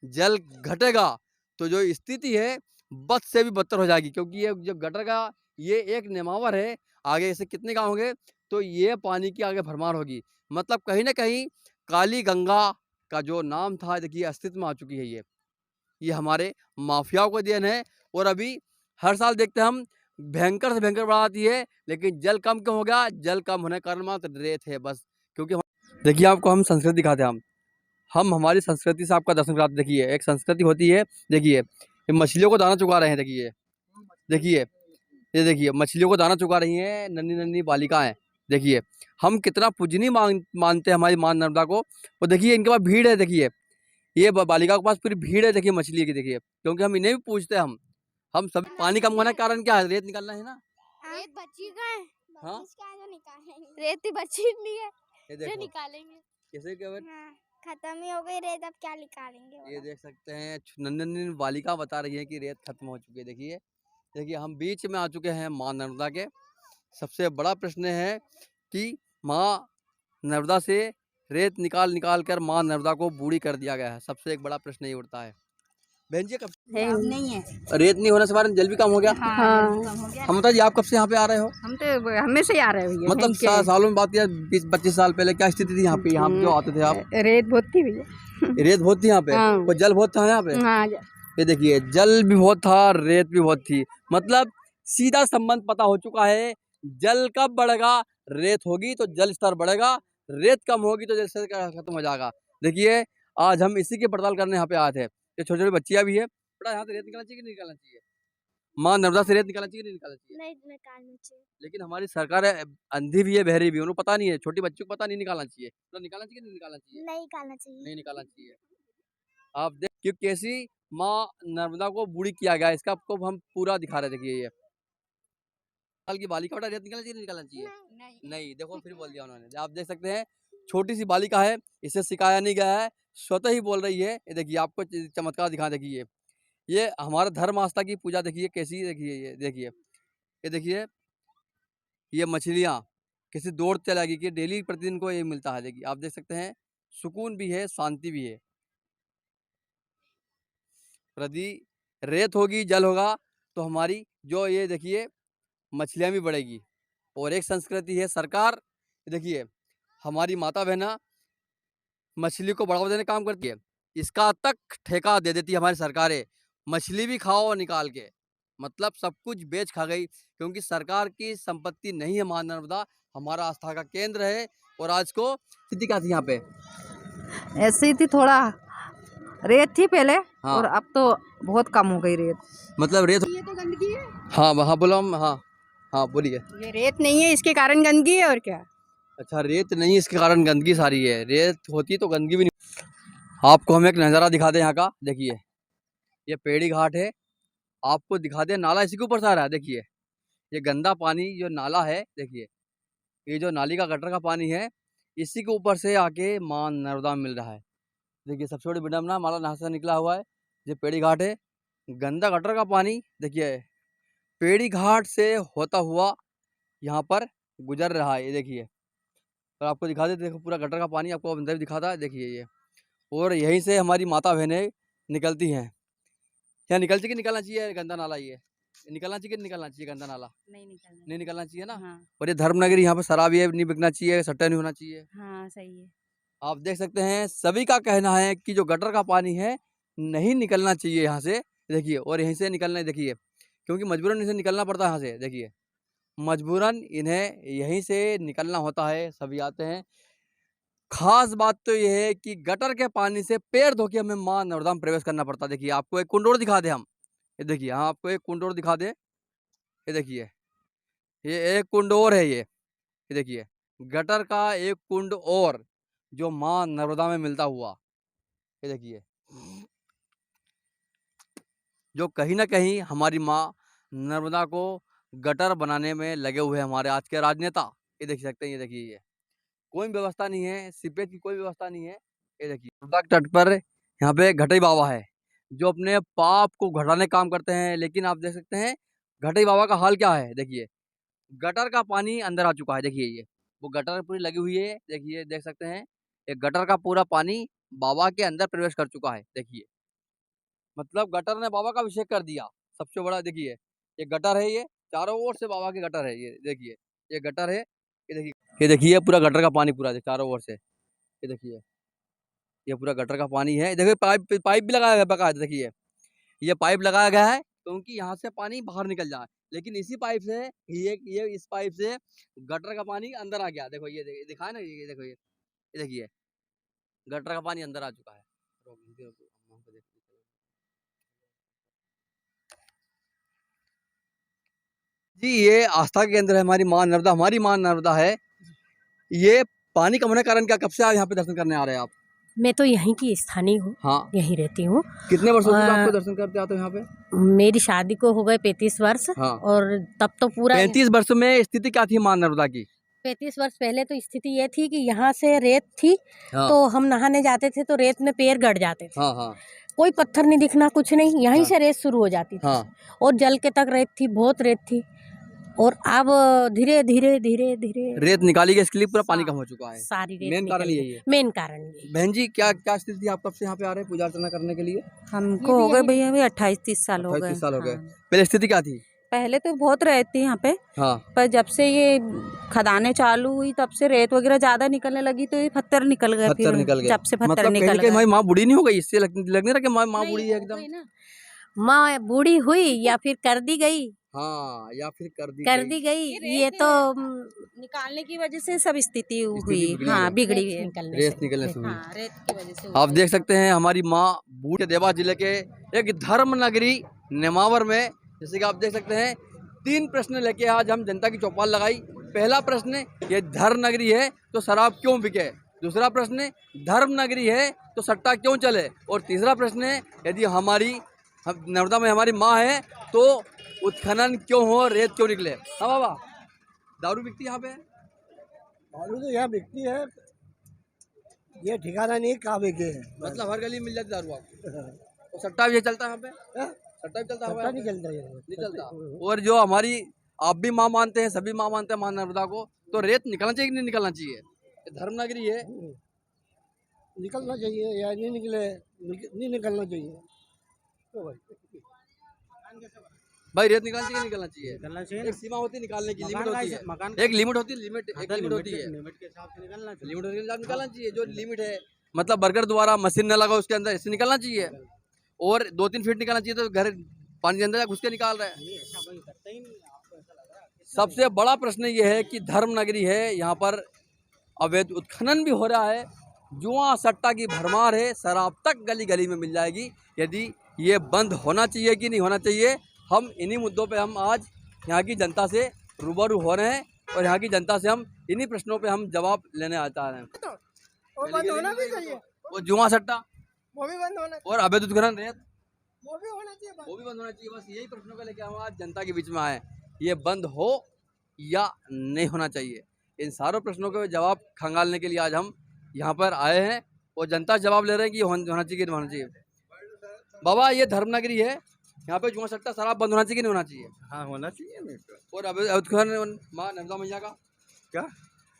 जल घटेगा तो जो स्थिति है बद से भी बदतर हो जाएगी, क्योंकि ये जो गटर का ये एक नेमावर है, आगे ऐसे कितने गाँव होंगे तो ये पानी की आगे भरमार होगी। मतलब कहीं ना कहीं काली गंगा का जो नाम था, देखिए अस्तित्व में आ चुकी है। ये हमारे माफियाओं का देन है। और अभी हर साल देखते हैं हम, भयंकर से भयंकर बाढ़ आती है, लेकिन जल कम क्यों हो गया? जल कम होने के कारण मात्र रेत है बस, क्योंकि देखिए आपको हम संस्कृति दिखाते हैं हम हमारी संस्कृति से आपका दर्शन कराते। देखिए एक संस्कृति होती है। देखिए ये मछलियों को दाना चुका रहे हैं। देखिए देखिए ये देखिए मछलियों को दाना चुका रही हैं नन्ही नन्ही बालिकाएं। देखिए हम कितना पूजनीय मानते हैं हमारी माँ नर्मदा को। और देखिए इनके पास भीड़ है। देखिए ये बालिका के पास पूरी भीड़ है। देखिए मछली की। देखिए क्योंकि हम इन्हें भी पूछते हैं। हम सब पानी कम होने का कारण क्या है? रेत निकालना है ना। रेत बची का है। हाँ? बची का है जो निकालेंगे। रेत ही बची नहीं है ये जो देखो निकालेंगे। कैसे क्या हाँ, खत्म ही हो गई रेत, अब क्या निकालेंगे? ये देख सकते हैं नन्ही नन्ही बालिका बता रही है कि रेत खत्म हो चुकी है। देखिए देखिए हम बीच में आ चुके हैं माँ नर्मदा के। सबसे बड़ा प्रश्न है कि माँ नर्मदा से रेत निकाल निकाल कर माँ नर्मदा को बूढ़ी कर दिया गया है। सबसे एक बड़ा प्रश्न ये उठता है। बहन जी कब नहीं है। रेत नहीं होने से कारण जल भी कम हो गया। हम बताइए आप कब से यहाँ पे आ रहे हो? हम तो हमेशा ही आ रहे हैं मतलब सालों में बात किया 20-25 साल पहले क्या स्थिति थी यहाँ पे? यहाँ पे जो आते थे आप? रेत बहुत थी भैया। रेत बहुत थी यहाँ पे। हाँ। कोई जल बहुत था यहाँ पे। हाँ ये देखिए जल भी बहुत था रेत भी बहुत थी। मतलब सीधा संबंध पता हो चुका है। जल कब बढ़ेगा? रेत होगी तो जल स्तर बढ़ेगा। रेत कम होगी तो जल स्तर खत्म हो जाएगा। देखिए आज हम इसी की पड़ताल करने यहाँ पे आए थे। ये छोटी छोटी बच्चियां भी है। बड़ा यहाँ से रेत निकालना चाहिए कि नहीं निकालना चाहिए? माँ नर्मदा से रेत निकालना चाहिए कि नहीं निकालना चाहिए? नहीं निकालना चाहिए। लेकिन हमारी सरकार अंधी भी है बहरी भी है। उन्हें पता नहीं है। छोटी बच्चों को पता नहीं निकालना चाहिए। तो निकालना चाहिए कि नहीं निकालना चाहिए? नहीं निकालना चाहिए। नहीं निकालना चाहिए। आप देख कि कैसी माँ नर्मदा को बूढ़ी किया गया। इसका आपको हम पूरा दिखा रहे। देखिए ये साल की बालिका बेटा रेत निकालना चाहिए नहीं निकालना चाहिए? नहीं देखो फिर बोल दिया उन्होंने। आप देख सकते हैं छोटी सी बालिका है। इसे सिखाया नहीं गया है। स्वतः ही बोल रही है। ये देखिए आपको चमत्कार दिखा। देखिए ये हमारा धर्म आस्था की पूजा। देखिए कैसी। देखिए ये देखिए ये मछलियाँ किसी दौड़ चलाएगी कि डेली प्रतिदिन को ये मिलता है। देखिए आप देख सकते हैं सुकून भी है शांति भी है। यदि रेत होगी जल होगा तो हमारी जो ये देखिए मछलियाँ भी बढ़ेगी। और एक संस्कृति है सरकार। देखिए हमारी माता बहना मछली को बढ़ावा देने का काम करती है। इसका तक ठेका दे देती है हमारी सरकारें। मछली भी खाओ निकाल के। मतलब सब कुछ बेच खा गई क्योंकि सरकार की संपत्ति नहीं है माँ नर्मदा। हमारा आस्था का केंद्र है। और आज को स्थिति क्या थी यहाँ पे? ऐसे ही थी, थोड़ा रेत थी पहले। हाँ। और अब तो बहुत कम हो गई रेत। मतलब रेत। ये तो गंदगी है। हाँ हाँ बोलो हम। हाँ हाँ बोलिए। ये रेत नहीं है इसके कारण गंदगी है और क्या। अच्छा रेत नहीं इसके कारण गंदगी सारी है। रेत होती तो गंदगी भी नहीं। आपको हम एक नज़ारा दिखाते हैं यहाँ का। देखिए ये पेड़ी घाट है। आपको दिखाते हैं नाला इसी के ऊपर से आ रहा है। देखिए ये गंदा पानी जो नाला है। देखिए ये जो नाली का गटर का पानी है इसी के ऊपर से आके माँ नर्मदा में मिल रहा है। देखिए सबसे बड़ी विडम्बना माला नहर से निकला हुआ है। ये पेड़ी घाट है। गंदा गटर का पानी देखिए पेड़ी घाट से होता हुआ यहाँ पर गुजर रहा है। ये देखिए और आपको दिखा देते। देखो पूरा गटर का पानी आपको अंदर भी दिखाता है। देखिए ये और यहीं से हमारी माता बहनें निकलती हैं। क्या निकलती कि निकलना चाहिए गंदा नाला? ये निकलना चाहिए कि नहीं निकलना चाहिए गंदा नाला? नहीं निकलना चाहिए ना। हाँ। और ये धर्मनगरी यहाँ पर शराब ये नहीं बिकना चाहिए। सट्टा नहीं होना चाहिए। हाँ सही है। आप देख सकते हैं सभी का कहना है कि जो गटर का पानी है नहीं निकलना चाहिए यहाँ से। देखिए और यहीं से निकलना। देखिए क्योंकि मजबूरन इसे निकलना पड़ता है यहाँ से। देखिए मजबूरन इन्हें यहीं से निकलना होता है। सभी आते हैं। खास बात तो यह है कि गटर के पानी से पैर धो के हमें माँ नर्मदा में प्रवेश करना पड़ता है। देखिए आपको एक कुंड और दिखा दे हम। ये देखिए हाँ आपको एक कुंड और दिखा दे। ये देखिए ये एक कुंड और है। ये देखिए गटर का एक कुंड और जो माँ नर्मदा में मिलता हुआ। ये देखिए जो कहीं ना कहीं हमारी माँ नर्मदा को गटर बनाने में लगे हुए हैं हमारे आज के राजनेता। ये देख सकते हैं। ये देखिए ये कोई व्यवस्था नहीं है। सीपेज की कोई व्यवस्था नहीं है। ये देखिए नर्मदा के तट पर यहाँ पे घटाई बाबा है जो अपने पाप को घटाने का काम करते हैं। लेकिन आप देख सकते हैं घटाई बाबा का हाल क्या है। देखिए गटर का पानी अंदर आ चुका है। देखिए ये वो गटर पूरी लगी हुई है। देखिए देख सकते हैं एक गटर का पूरा पानी बाबा के अंदर प्रवेश कर चुका है। देखिए मतलब गटर ने बाबा का अभिषेक कर दिया। सबसे बड़ा देखिए ये गटर है। ये चारों ओर से बाबा के गटर है। ये देखिए ये गटर है। ये देखिए पूरा गटर का पानी पूरा चारों ओर से। ये देखिए ये पूरा गटर का पानी है। देखिए पाइप भी लगाया गया बकायदा। देखिए ये पाइप लगाया गया है क्योंकि यहाँ से पानी बाहर निकल जाए। लेकिन इसी पाइप से ये इस पाइप से गटर का पानी अंदर आ गया। देखो ये दिखाए ना। ये देखो ये ये देखिए गटर का पानी अंदर आ चुका है। जी ये आस्था के केंद्र है हमारी माँ नर्मदा, हमारी माँ नर्मदा है। ये पानी कम होने के कारण क्या कब से आप यहाँ पे दर्शन करने आ रहे हैं आप? मैं तो यहीं की स्थानीय हूँ, हाँ, यहीं रहती हूँ। कितने वर्षों से आ, आपको दर्शन करते आते हो यहाँ पे? मेरी शादी को हो गए 35 वर्ष। हाँ। और तब तो पूरा 35 वर्ष में स्थिति क्या थी माँ नर्मदा की? 35 वर्ष पहले तो स्थिति ये थी कि यहाँ से रेत थी। हाँ। तो हम नहाने जाते थे तो रेत में पैर गड़ जाते थे। हाँ हाँ कोई पत्थर नहीं दिखना, कुछ नहीं, यहीं हाँ। से रेत शुरू हो जाती थी। हाँ। और जल के तक रेत थी, बहुत रेत थी। और अब धीरे धीरे धीरे धीरे रेत निकाली गई, इसके लिए पूरा पानी कम हो चुका है। सारी रेत मेन कारण निकल यही गई। है। मेन कारण यही। बहन जी क्या क्या स्थिति थी, आप कब से यहाँ पे आ रहे हैं पूजा अर्चना करने के लिए? हमको हो गए भैया अभी 28-30 साल हो 28 गए। साल हो गए। हाँ। पहले स्थिति क्या थी? पहले तो बहुत रेत थी यहाँ पे, हाँ पर जब से ये खदानें चालू हुई तब से रेत वगैरह ज्यादा निकलने लगी तो ये पत्थर निकल गए। पत्थर फिर निकल गए। जब से पत्थर मतलब निकल कहीं गए। हमारी माँ बूढ़ी नहीं हो गई? इससे लग नहीं रहा कि माँ बूढ़ी है एकदम? माँ बूढ़ी हुई या फिर कर दी गई? हाँ, या फिर कर दी गई। ये तो निकालने की वजह से सब स्थिति हुई। बिगड़ी हाँ है। बिगड़ी रेत है। निकलने रेत से। निकलने से हुई। हाँ रेत की वजह से आप देख सकते हैं हमारी माँ बूढ़ी देवा जिले के एक धर्म नगरी नेमावर में, जैसे कि आप देख सकते हैं 3 प्रश्न लेके आज हम जनता की चौपाल लगाई। पहला प्रश्न, ये धर्म नगरी है तो शराब क्यों बिके? दूसरा प्रश्न, धर्म नगरी है तो सट्टा क्यों चले? और तीसरा प्रश्न, यदि हम नर्मदा में हमारी माँ है तो उत्खनन क्यों हो, रेत क्यों निकले? हाँ बाबा, दारू बिकती है यहाँ पे? दारू तो यहाँ बिकती है, ये ठिकाना नहीं कहाँ बिके। मतलब हर गली में मिल जाती दारू आपको? और सट्टा भी ये चलता है यहाँ पे? सट्टा भी चलता है? पता नहीं चलता ये। नहीं चलता। और जो हमारी आप भी माँ मानते हैं, सभी माँ मानते हैं माँ नर्मदा को, तो रेत निकलना चाहिए कि नहीं निकलना चाहिए? ये धर्म नगरी है। निकलना चाहिए या नहीं निकले, नहीं निकलना चाहिए। तो भाई रेत निकलना चाहिए, निकलना चाहिए? निकलना चाहिए। एक सीमा होती है निकालने की, लिमिट मकान होती है। मकान एक लिमिट होती है, लिमिट होती है। लिमिट के हिसाब से निकलना चाहिए। लिमिट होती है, निकालना चाहिए जो लिमिट है। मतलब बर्गर द्वारा मशीन न लगा उसके अंदर, ऐसे निकलना चाहिए। और 2-3 फीट निकलना चाहिए, तो घर पानी के अंदर घुस के निकाल रहे हैं। सबसे बड़ा प्रश्न ये है कि धर्म नगरी है, यहाँ पर अवैध उत्खनन भी हो रहा है, जुआ सट्टा की भरमार है, शराब तक गली गली में मिल जाएगी। यदि ये बंद होना चाहिए कि नहीं होना चाहिए, हम इन्हीं मुद्दों पे हम आज यहाँ की जनता से रूबरू हो रहे हैं और यहाँ की जनता से हम इन्हीं प्रश्नों पे हम जवाब लेने आता रहे हैं। और बंद होना भी चाहिए, और जुआ सट्टा वो भी बंद होना चाहिए, और अवैध उत्खनन रेत वो भी होना चाहिए। वो भी बंद होना चाहिए। बस यही प्रश्नों को लेकर हम आज जनता के बीच में आए, ये बंद हो या नहीं होना चाहिए। इन सारों प्रश्नों के जवाब खंगालने के लिए आज हम यहाँ पर आए हैं और जनता जवाब ले रहे हैं कि होना चाहिए कि नहीं होना चाहिए। बाबा ये धर्म नगरी है, यहाँ पे जुआ सट्टा शराब बंद होना चाहिए कि नहीं होना चाहिए? हाँ होना चाहिए। और अवैध उत्खनन माँ नर्मदा मैया का क्या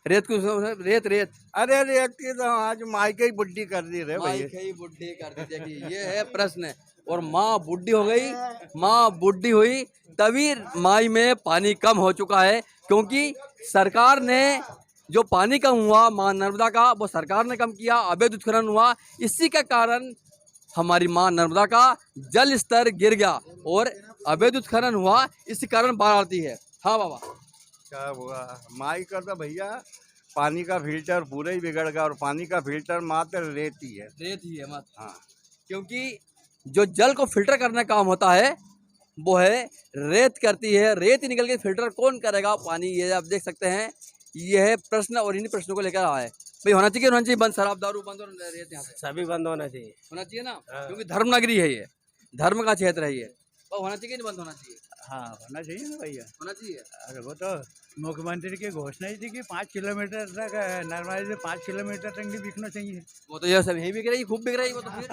रेत को रेत अरे रेत की तो आज मायके ही बुड्ढी कर दी रे माई भैया। खई बुड्ढी कर दी। देखिए ये है प्रश्न। और माँ बुड्ढी हो गई, माँ बुड्ढी हुई तभी माई में पानी कम हो चुका है, क्योंकि सरकार ने जो पानी कम हुआ माँ नर्मदा का, वो सरकार ने कम किया, अवैध उत्खनन हुआ, इसी के कारण हमारी माँ नर्मदा का जल स्तर गिर गया और अवैध उत्खनन हुआ, इसी कारण बाढ़ आती है। हाँ बाबा क्या हुआ माई का तो भैया पानी का फिल्टर पूरा ही बिगड़ गया, और पानी का फिल्टर मात्र रेत ही है। रेत ही है मत। हाँ क्योंकि जो जल को फिल्टर करने का काम होता है वो है रेत करती है, रेत ही निकल के फिल्टर कौन करेगा पानी? ये आप देख सकते हैं, ये है प्रश्न और इन्हीं प्रश्नों को लेकर आए भाई। होना चाहिए बंद, शराब दारू बंद और रेत यहाँ से सभी बंद होना चाहिए। होना चाहिए ना, क्योंकि धर्म नगरी है, ये धर्म का क्षेत्र है, ये तो होना चाहिए नहीं बंद होना चाहिए? हाँ होना चाहिए ना भैया, होना चाहिए। अरे वो तो मुख्यमंत्री की घोषणा ही थी कि 5 किलोमीटर तक नर्मदा से 5 किलोमीटर तक नहीं बिकना चाहिए। वो तो ये सब यही बिक रही, खूब बिक रही वो तो फिर।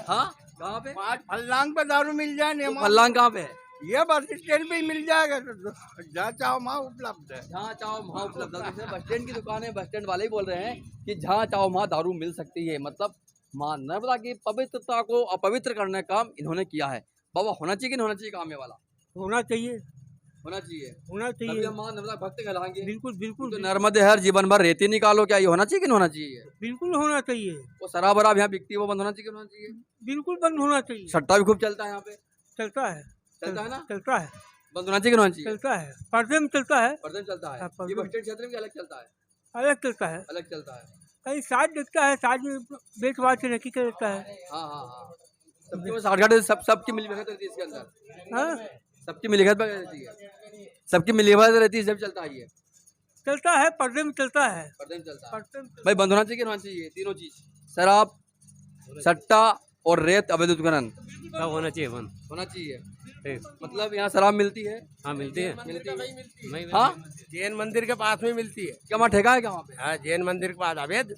हाँ कहाँ पे? 5 फल्लांग पे दारू मिल जाए, फल्लांग कहाँ पे है? ये बस स्टैंड पे ही मिल जाएगा, जहाँ चाहो वहाँ उपलब्ध है। जहाँ चाहो वहाँ उपलब्ध है। जैसे बस स्टैंड की दुकान है, बस स्टैंड वाले ही बोल रहे हैं कि जहाँ चाहो वहाँ दारू मिल सकती है। मतलब माँ नर्मदा की पवित्रता को अपवित्र करने का काम इन्होंने किया है। बाबा होना चाहिए कि नहीं होना चाहिए काम ये वाला? होना चाहिए, होना चाहिए, होना तभी चाहिए। हम माँ नर्मदा भक्त कहलाएंगे। बिल्कुल बिल्कुल तो नर्मदे हर जीवन भर रेती निकालो, क्या ये होना चाहिए कि नहीं होना चाहिए? बिल्कुल होना चाहिए, वो शराब वराब यहाँ बिकती है, वो बंद होना चाहिए कि नहीं होना चाहिए? बिल्कुल बंद होना चाहिए। सट्टा भी खूब चलता है यहाँ पे, चलता है, चलता है ना, चलता है, बंद होना चाहिए कि नहीं होना चाहिए? चलता है, पर्दे में चलता है। पर्दे में चलता है। हाँ, पर्दे ये में। बस स्टैंड क्षेत्र में भी अलग चलता है। अलग चलता है, अलग चलता है। कहीं साथ दिखता है, साथ में बेच बात से रखी कर देता है। हाँ हाँ हाँ, सबके में 60 सबकी मिली भगत रहती है इसके अंदर। हाँ, सबकी मिली भगत रहती है, सबकी मिली भगत रहती है, जब चलता है ये चलता है, पर्दे में चलता है, पर्दे में चलता है। पर्दे में भाई बंद होना चाहिए कि नहीं होना चाहिए? तीनों चीज, शराब, सट्टा और रेत अवैध उत्खनन सब होना चाहिए बंद। होना चाहिए। ठीक। मतलब यहाँ शराब मिलती है? हाँ मिलती है। मिलती है। नहीं हाँ, जैन मंदिर के पास में मिलती है। क्या वहाँ ठेका है क्या वहाँ पे? हाँ जैन मंदिर के पास अवैध,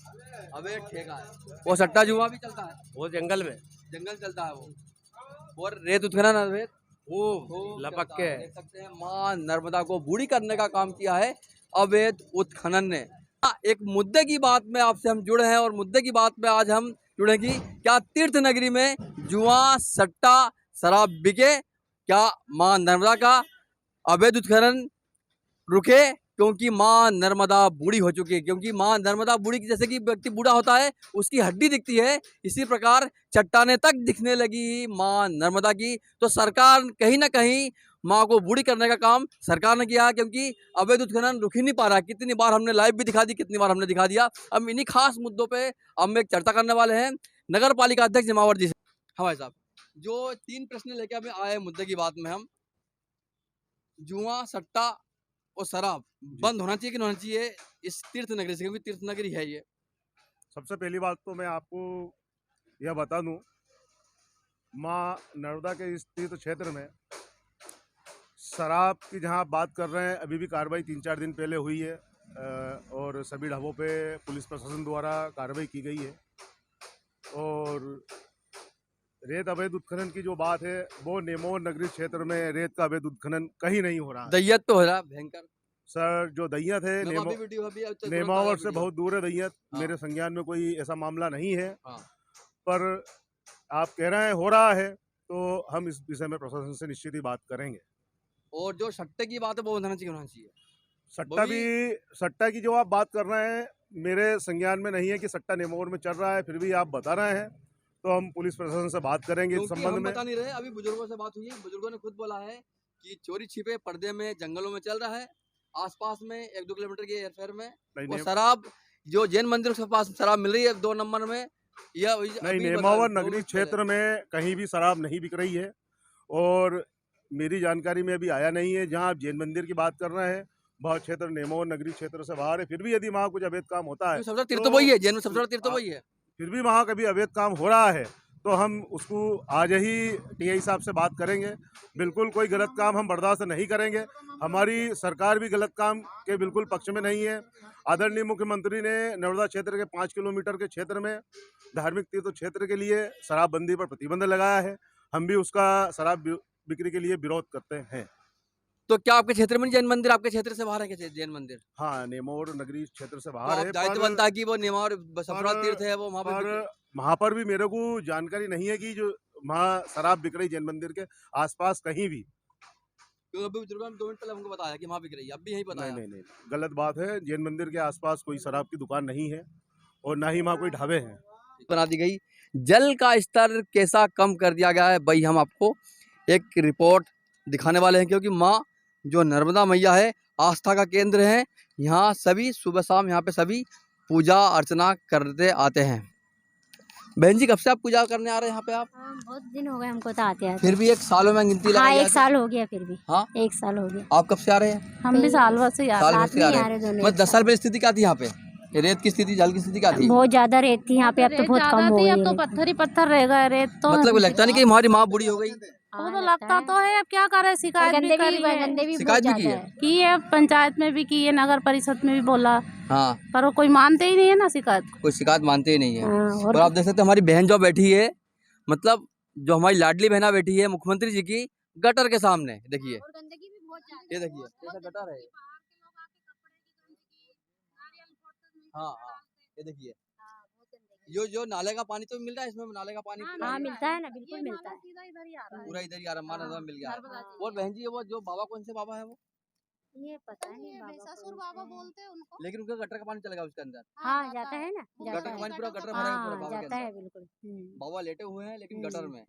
अवैध ठेका है। वो सट्टा जुआ भी चलता है? वो जंगल में जंगल चलता है वो। और रेत उत्खनन अवैध वो लपक चलता के है। देख सकते हैं माँ नर्मदा को बूढ़ी करने का काम किया है अवैध उत्खनन ने। एक मुद्दे की बात में आपसे हम जुड़े हैं और मुद्दे की बात में आज हम जुड़े कि क्या तीर्थ नगरी में जुआ, सट्टा, शराब बिके? क्या माँ नर्मदा का अवैध उत्खनन रुके? क्योंकि माँ नर्मदा बूढ़ी हो चुकी है। क्योंकि माँ नर्मदा बूढ़ी, जैसे कि व्यक्ति बूढ़ा होता है उसकी हड्डी दिखती है, इसी प्रकार चट्टाने तक दिखने लगी माँ नर्मदा की। तो सरकार कहीं ना कहीं माँ को बूढ़ी करने का काम सरकार ने किया, क्योंकि अवैध उत्खनन रुक ही नहीं पा रहा। कितनी बार हमने लाइव भी दिखा दी, कितनी बार हमने दिखा दिया। अब इन्हीं खास मुद्दों पे हम एक चर्चा करने वाले हैं नगर पालिका अध्यक्ष जमावर जी से। हाँ भाई साहब, जो 3 प्रश्न लेके हमें आए मुद्दे की बात में, हम जुआ, सट्टा और शराब बंद होना चाहिए कि नहीं होना चाहिए इस तीर्थ नगरी से? क्योंकि तीर्थ नगरी है ये। सबसे पहली बात तो मैं आपको यह बता दूं, माँ नर्मदा के इस तीर्थ क्षेत्र में शराब की जहां आप बात कर रहे हैं, अभी भी कार्रवाई 3-4 दिन पहले हुई है और सभी ढाबों पे पुलिस प्रशासन द्वारा कार्रवाई की गई है। और रेत अवैध उत्खनन की जो बात है, वो नेमोर नगरी क्षेत्र में रेत का अवैध उत्खनन कहीं नहीं हो रहा है। दैयत तो हो रहा है भयंकर सर, जो दैयत है नेमावर से बहुत दूर है दैयत। हाँ। मेरे संज्ञान में कोई ऐसा मामला नहीं है। हाँ। पर आप कह रहे हैं हो रहा है, तो हम इस विषय में प्रशासन से निश्चित ही बात करेंगे। और जो सट्टे की बात है वो होना चाहिए, होना चाहिए। सट्टा की जो आप बात कर रहे हैं, मेरे संज्ञान में नहीं है कि सट्टा नेमोर में चल रहा है, फिर भी आप बता रहे हैं तो हम पुलिस प्रशासन से बात करेंगे इस संबंध में। बता नहीं रहे, अभी बुजुर्गों से बात हुई है, बुजुर्गों ने खुद बोला है कि चोरी छिपे पर्दे में जंगलों में चल रहा है, आसपास में 1-2 किलोमीटर के एयरफेयर में। वो शराब जो जैन मंदिर के पास शराब मिल रही है 2 नंबर में, या नहीं, नेमावर नगरी क्षेत्र में कहीं भी शराब नहीं बिक रही है। और मेरी जानकारी में अभी आया नहीं है। जहाँ आप जैन मंदिर की बात कर रहे हैं, वह क्षेत्र नेमावर नगरी क्षेत्र से बाहर है। फिर भी यदि वहाँ कुछ अवैध काम होता है, सबसे तीर्थ तो वही है, जैन में सबसे बड़ा तीर्थ तो वही है, फिर भी वहाँ कभी अवैध काम हो रहा है तो हम उसको आज ही टीआई साहब से बात करेंगे। बिल्कुल कोई गलत काम हम बर्दाश्त नहीं करेंगे। हमारी सरकार भी गलत काम के बिल्कुल पक्ष में नहीं है। आदरणीय मुख्यमंत्री ने नर्मदा क्षेत्र के 5 किलोमीटर के क्षेत्र में धार्मिक तीर्थ क्षेत्र के लिए शराबबंदी पर प्रतिबंध लगाया है। हम भी उसका शराब बिक्री के लिए विरोध करते हैं। तो क्या आपके क्षेत्र में जैन मंदिर आपके क्षेत्र से बाहर है क्या जैन मंदिर? हाँ, नेमोर नगरी क्षेत्र से तो बाहर है। दायित्व बनता है कि वो नेमार सबसे बड़ा तीर्थ है, वो वहाँ पर भी मेरे को जानकारी नहीं है कि जो वहाँ शराब बिक रही जैन मंदिर के आसपास कहीं भी। क्योंकि अभी बुजुर्गों ने 2 मिनट पहले हमको बताया कि वहाँ बिक रही है, अब भी यही बताया। नहीं, गलत बात है। जैन मंदिर के आसपास कोई शराब की दुकान नहीं है और ना ही वहाँ कोई ढाबे हैं। बना दी गई। जल का स्तर कैसा कम कर दिया गया है, भाई हम आपको एक रिपोर्ट दिखाने वाले हैं। क्योंकि माँ जो नर्मदा मैया है, आस्था का केंद्र है। यहाँ सभी सुबह शाम यहाँ पे सभी पूजा अर्चना करते आते हैं। बहन जी, कब से आप पूजा करने आ रहे हैं यहाँ पे? आप बहुत दिन हो गए हमको तो आते हैं। फिर भी 1 सालों में गिनती हाँ, लगाई 1 साल हो गया। फिर भी हाँ 1 साल हो गया। आप कब से आ रहे हैं? हम भी साल भर से साल भर से आ रहे हैं। मतलब 10 साल पहले स्थिति क्या थी यहाँ पे? रेत की स्थिति, जल की स्थिति क्या थी? बहुत ज्यादा रेत थी यहाँ पे, अब तो बहुत कम हो गई है। अब तो पत्थर ही पत्थर रह गए, रेत तो मतलब लगता नहीं कि हमारी माँ बूढ़ी हो गई? वो तो लगता तो है। अब क्या करे, शिकायत भी करी है, शिकायत भी की है, पंचायत में भी की है, नगर परिषद में भी बोला। हाँ, पर वो कोई मानते ही नहीं है ना शिकायत। कोई शिकायत मानते ही नहीं है। हाँ, और आप देख सकते हैं हमारी बहन जो बैठी है, मतलब जो हमारी लाडली बहना बैठी है मुख्यमंत्री जी की गटर के सामने। देखिए, ये देखिए कैसा गटर है। हाँ, ये देखिए, जो नाले का पानी तो मिल रहा है इसमें, नाले का पानी हाँ, मिलता है ना, बिल्कुल मिलता है। पूरा इधर ही आ रहा है, माना मिल गया। और बहन जी, वो जो बाबा, कौन से बाबा है वो? ये पता नहीं बाबा बोलते हैं उनको। लेकिन उनका गटर का पानी चलेगा उसके अंदर। हाँ, जाता है ना, गटर का पानी पूरा गटर भरा है पूरा बाबा के जाता है अंदर। बिल्कुल। बाबा लेटे हुए हैं लेकिन गटर में।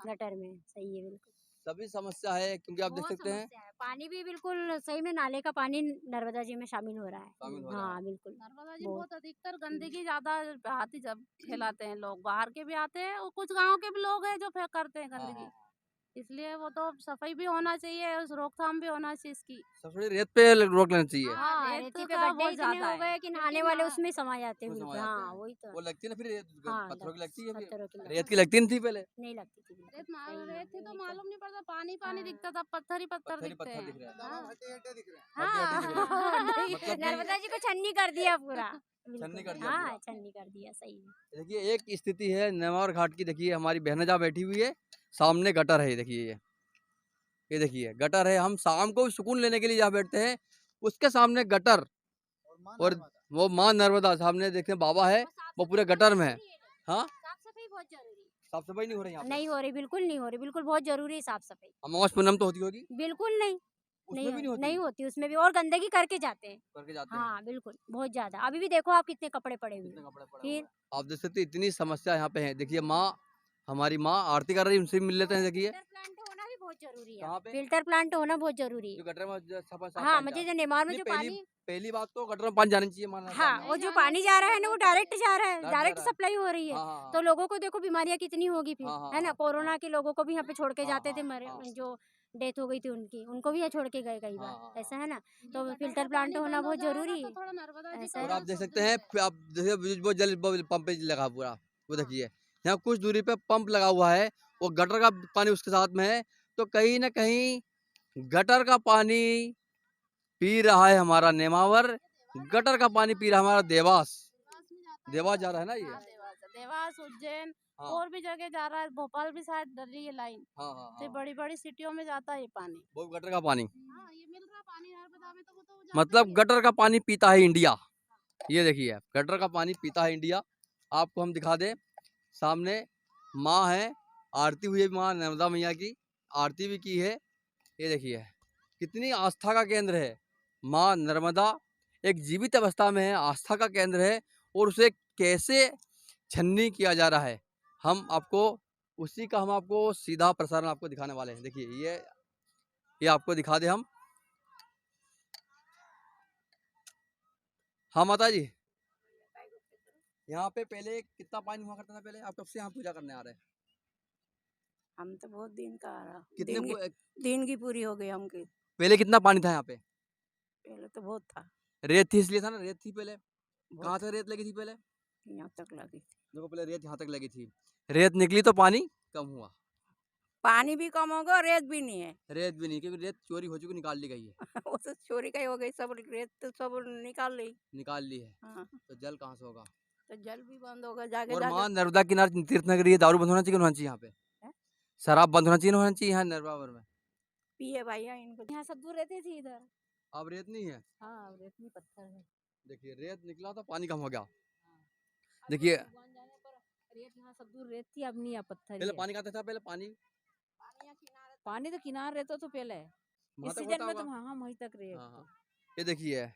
गटर में, सही है बिल्कुल। सभी समस्या है, क्योंकि आप देख बहुत सकते हैं समस्या है। पानी भी बिल्कुल सही में नाले का पानी नर्मदा जी में शामिल हो रहा है। शामिल हो रहा हाँ बिल्कुल। नर्मदा जी बहुत बहुत अधिकतर गंदगी ज्यादा आती जब फैलाते हैं लोग, बाहर के भी आते हैं और कुछ गांव के भी लोग हैं जो करते हैं हाँ, गंदगी। हाँ। इसलिए वो तो सफाई भी होना चाहिए, उस रोकथाम भी होना चाहिए इसकी। सबसे रेत पे रोक लेना चाहिए। हाँ रेत रेती पे का गड्ढे बहुत इतने ज्यादा हो है, गए कि नहाने क्योंकि वाले ना उसमें समा जाते हैं वो बिल्कुल। समझ जाते हाँ हैं। वही तो। वो लगती है ना फिर रेत, हाँ पत्थरों की लगती है फिर। पत्थरों की लगती रेत की है। लगती नहीं थी पहले। नहीं लगती थी बिल्कुल। रेत सही है, रेत थी तो वही तो। मालूम नहीं पड़ता, पानी पानी हाँ। दिखता था, पत्थर ही पत्थर पत्थर ही दिखते पत्थर हैं। दिख रहे हैं। हाँ। हड्डी हड्डी दिख हाँ रही है। मतलब कि नर्मदा जी को छन्नी कर दिया पूरा। छन्नी कर बिल्कुल। दिया हाँ पूरा। छन्नी कर दिया सही में। देखिए एक स्थिति है नेमावर घाट की, देखिए हमारी बहन जहाँ बैठी हुई है, सामने गटर है, देखिए ये देखिए गटर है। हम शाम को सुकून लेने के लिए जहाँ बैठते हैं, उसके सामने गटर, और वो माँ नर्मदा सामने देखते हैं बाबा है, वो पूरे गटर में है। हाँ, साफ सफाई बहुत जरूरी है। साफ सफाई नहीं हो रही यहाँ पे। नहीं हो रही, बिल्कुल नहीं हो रही, बिल्कुल बहुत जरूरी है साफ सफाई। अमावस पूनम तो होती होगी, बिल्कुल नहीं। उसमें भी नहीं होती। नहीं होती उसमें भी, और गंदगी करके जाते हैं। करके जाते हैं। हाँ बिल्कुल बहुत ज्यादा। अभी भी देखो आप कितने कपड़े पड़े हुए कितने हैं। कपड़े पड़े हुए फिर हैं। आप देख सकते हैं इतनी समस्या यहाँ पे है। देखिए माँ, हमारी माँ आरती कर रही है, उनसे भी मिल लेते हैं। देखिए फिल्टर प्लांट होना भी बहुत जरूरी है। कहाँ पे? फिल्टर प्लांट होना बहुत जरूरी जो है। गटर में जो साफ हाँ पानी मुझे जा- जो नेमार में नहीं, जो पहली पानी। पहली बात तो गटर में पानी जाना चाहिए माना हाँ वो जो पानी जा रहा है ना वो डायरेक्ट जा रहा है, डायरेक्ट जा डायरेक्ट रहा है। सप्लाई हो रही है। हाँ, हाँ, तो लोगों को देखो बीमारियां कितनी होगी फिर, हाँ, हाँ, है ना। हाँ, कोरोना हाँ। के लोगों को भी यहाँ पे छोड़ के हाँ, जाते थे, हाँ, मरे हाँ। जो डेथ हो गई थी उनकी, उनको भी यहाँ छोड़ के गए कई हाँ, बार, हाँ, ऐसा है ना। ये तो गटर फिल्टर का प्लांट पानी होना बंद हो बहुत जाएगा जरूरी तो है। थोड़ा नर्मदा जी ऐसा का है। और आप देख सब सकते जगह हैं है। आप जैसे वो जल पंप पे लगा पूरा, वो देखिए यहाँ कुछ दूरी पे पंप लगा हुआ है, वो गटर का पानी उसके साथ में है। तो कहीं ना कहीं गटर का पानी पी रहा है हमारा नेमावर, गटर का पानी पी रहा है हमारा देवास। देवास जा रहा है ना ये। हाँ, देवास उज्जैन हाँ, और भी जगह जा रहा है, भोपाल भी शायद डल रही है लाइन। हाँ, हाँ, तो हाँ। बड़ी बड़ी सिटियों में जाता है ये पानी। वो गटर का पानी, हाँ ये मिल रहा पानी नर्मदा में, तो वो तो जाता मतलब ही है। गटर का पानी पीता है इंडिया। ये देखिए गटर का पानी पीता है इंडिया। आपको हम दिखा दें, सामने माँ है, आरती हुई है माँ नर्मदा मैया की, आरती भी की है। ये देखिए कितनी आस्था का केंद्र है। माँ नर्मदा एक जीवित अवस्था में है, आस्था का केंद्र है, और उसे कैसे छन्नी किया जा रहा है, हम आपको उसी का हम आपको सीधा प्रसारण आपको दिखाने वाले हैं। देखिए ये आपको दिखा दे हम। हाँ माता जी, यहाँ पे पहले कितना पानी हुआ करता था पहले? आप कब से यहाँ पूजा करने आ रहे हैं? हम तो बहुत दिन का आ रहा। कितने दिन की पूरी हो गई हमकी। पहले कितना पानी था यहाँ पे? पहले तो बहुत था। रेत थी इसलिए था ना, रेत थी पहले। बहुत कहाँ तक रेत लगी थी पहले? यहाँ तक लगी थी। देखो पहले रेत यहाँ तक लगी थी, रेत निकली तो पानी कम हुआ। पानी भी कम होगा, रेत भी नहीं है। रेत भी नहीं, क्योंकि रेत चोरी हो चुकी, निकाल ली गई है। वो तो चोरी का ही हो गई, सब रेत तो सब निकाल ली। निकाल ली है, हाँ तो जल कहाँ से होगा? तो जल भी बंद होगा जाके और जाके। माँ नर्मदा किनारे तीर्थ नगरी है, दारू बंद होना चाहिए कि नहीं होना चाहिए यहाँ पे? हैं? शराब बंद होना चाहिए, नहीं होना चाहिए यहाँ नर्मदावर में? पिए भैया इनको। यहाँ सब दूर रहती थी इधर। अब रेत नहीं है। हाँ रेतनी पत्थर है। देखिए रेत निकला तो पानी कम हो गया। देखिए रेत यहाँ सब दूर रेत थी, अब नहीं है पत्थर ही पहले है। पानी कहाँ था? पहले पानी पानी तो किनारे रहता तो पहले, वहाँ इस तक सीजन होता में तो होगा। हाँ वहीं तक रेत। हाँ, हाँ। ये देखिए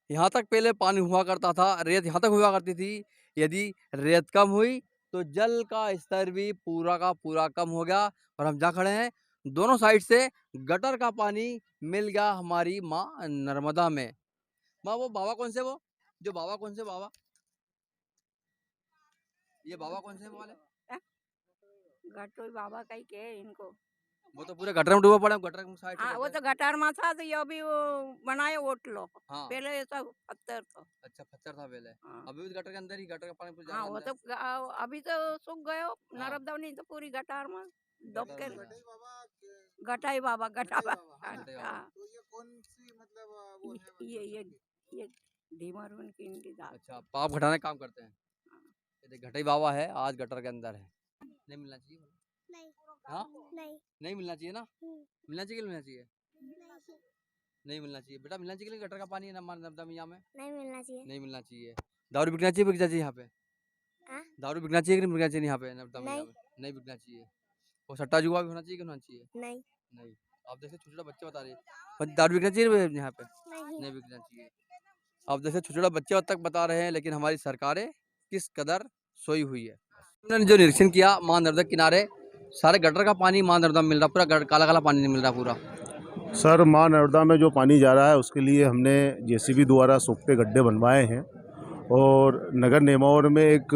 यहाँ तक पहले पानी हुआ करता था, रेत यहाँ तक हुआ करती थी। यदि रेत कम हुई तो जल का स्तर भी पूरा का पूरा कम हो गया। और हम जा खड़े हैं, दोनों साइड से गटर का पानी मिल गया हमारी माँ नर्मदा में। माँ वो बाबा कौन से, वो जो बाबा कौन से बाबा, ये बाबा कौन से वाले? गटोई बाबा का ही के इनको। वो तो पूरे गटर में डूबा पड़ा, गटर के साइड हाँ से वो गटर। तो गटार में था, तो ये अभी वो बनाए ओट लो। हाँ पहले ये सब पत्थर था। अच्छा, पत्थर था पहले। हाँ। अभी भी गटर के अंदर ही, गटर का पानी पूरा हाँ जाके वो अंदर। तो अभी तो सूख गए हो। हाँ। नर्मदा नहीं तो पूरी गटार में डूब गटर के। में। गटाई बाबा गटा गटाई बाबा। हाँ तो ये कौन सी मतलब वो है मतलब ये ढीमर उनकी इनकी जात। अच्छा, पाप घटाने का काम करते हैं। हाँ। ये देख घटाई बाबा है, आज गटर के अंदर है। नहीं मिलना चाहिए? नहीं हाँ नहीं नहीं मिलना चाहिए ना? हम्म, मिलना चाहिए कि नहीं मिलना चाहिए? नहीं नहीं मिलना चाहिए बेटा, मिलना चाहिए कि नहीं? गटर का पानी है ना नर्मदा मैया में, नहीं मिलना चाहिए। नहीं मिलना चाहिए। दारू बिकना चाहिए, बिकना चाहिए यहाँ पे? हाँ? दारू बिकना चाहिए कि नहीं बिकना चाहिए यहाँ पे नर्मदा मैया नहीं। में? नहीं बिकना चाहिए। वो सट्टा जुआ भी होना चाहिए कि नहीं होना चाहिए? नहीं नहीं। आप जैसे छोटे छोटे बच्चे बता रहे हैं दारू बिकना चाहिए यहाँ पे? नहीं नहीं बिकना चाहिए। आप जैसे छोटे छोटे बच्चे तक बता रहे हैं, लेकिन हमारी सरकारें किस कदर सोई हुई है। हमने जो निरीक्षण किया माँ नर्मदा किनारे, सारे गटर का पानी मां नर्मदा में मिल रहा, पूरा काला काला पानी नहीं मिल रहा पूरा। सर, मां नर्मदा में जो पानी जा रहा है उसके लिए हमने जेसीबी द्वारा सोखते गड्ढे बनवाए हैं और नगर नेमावर में एक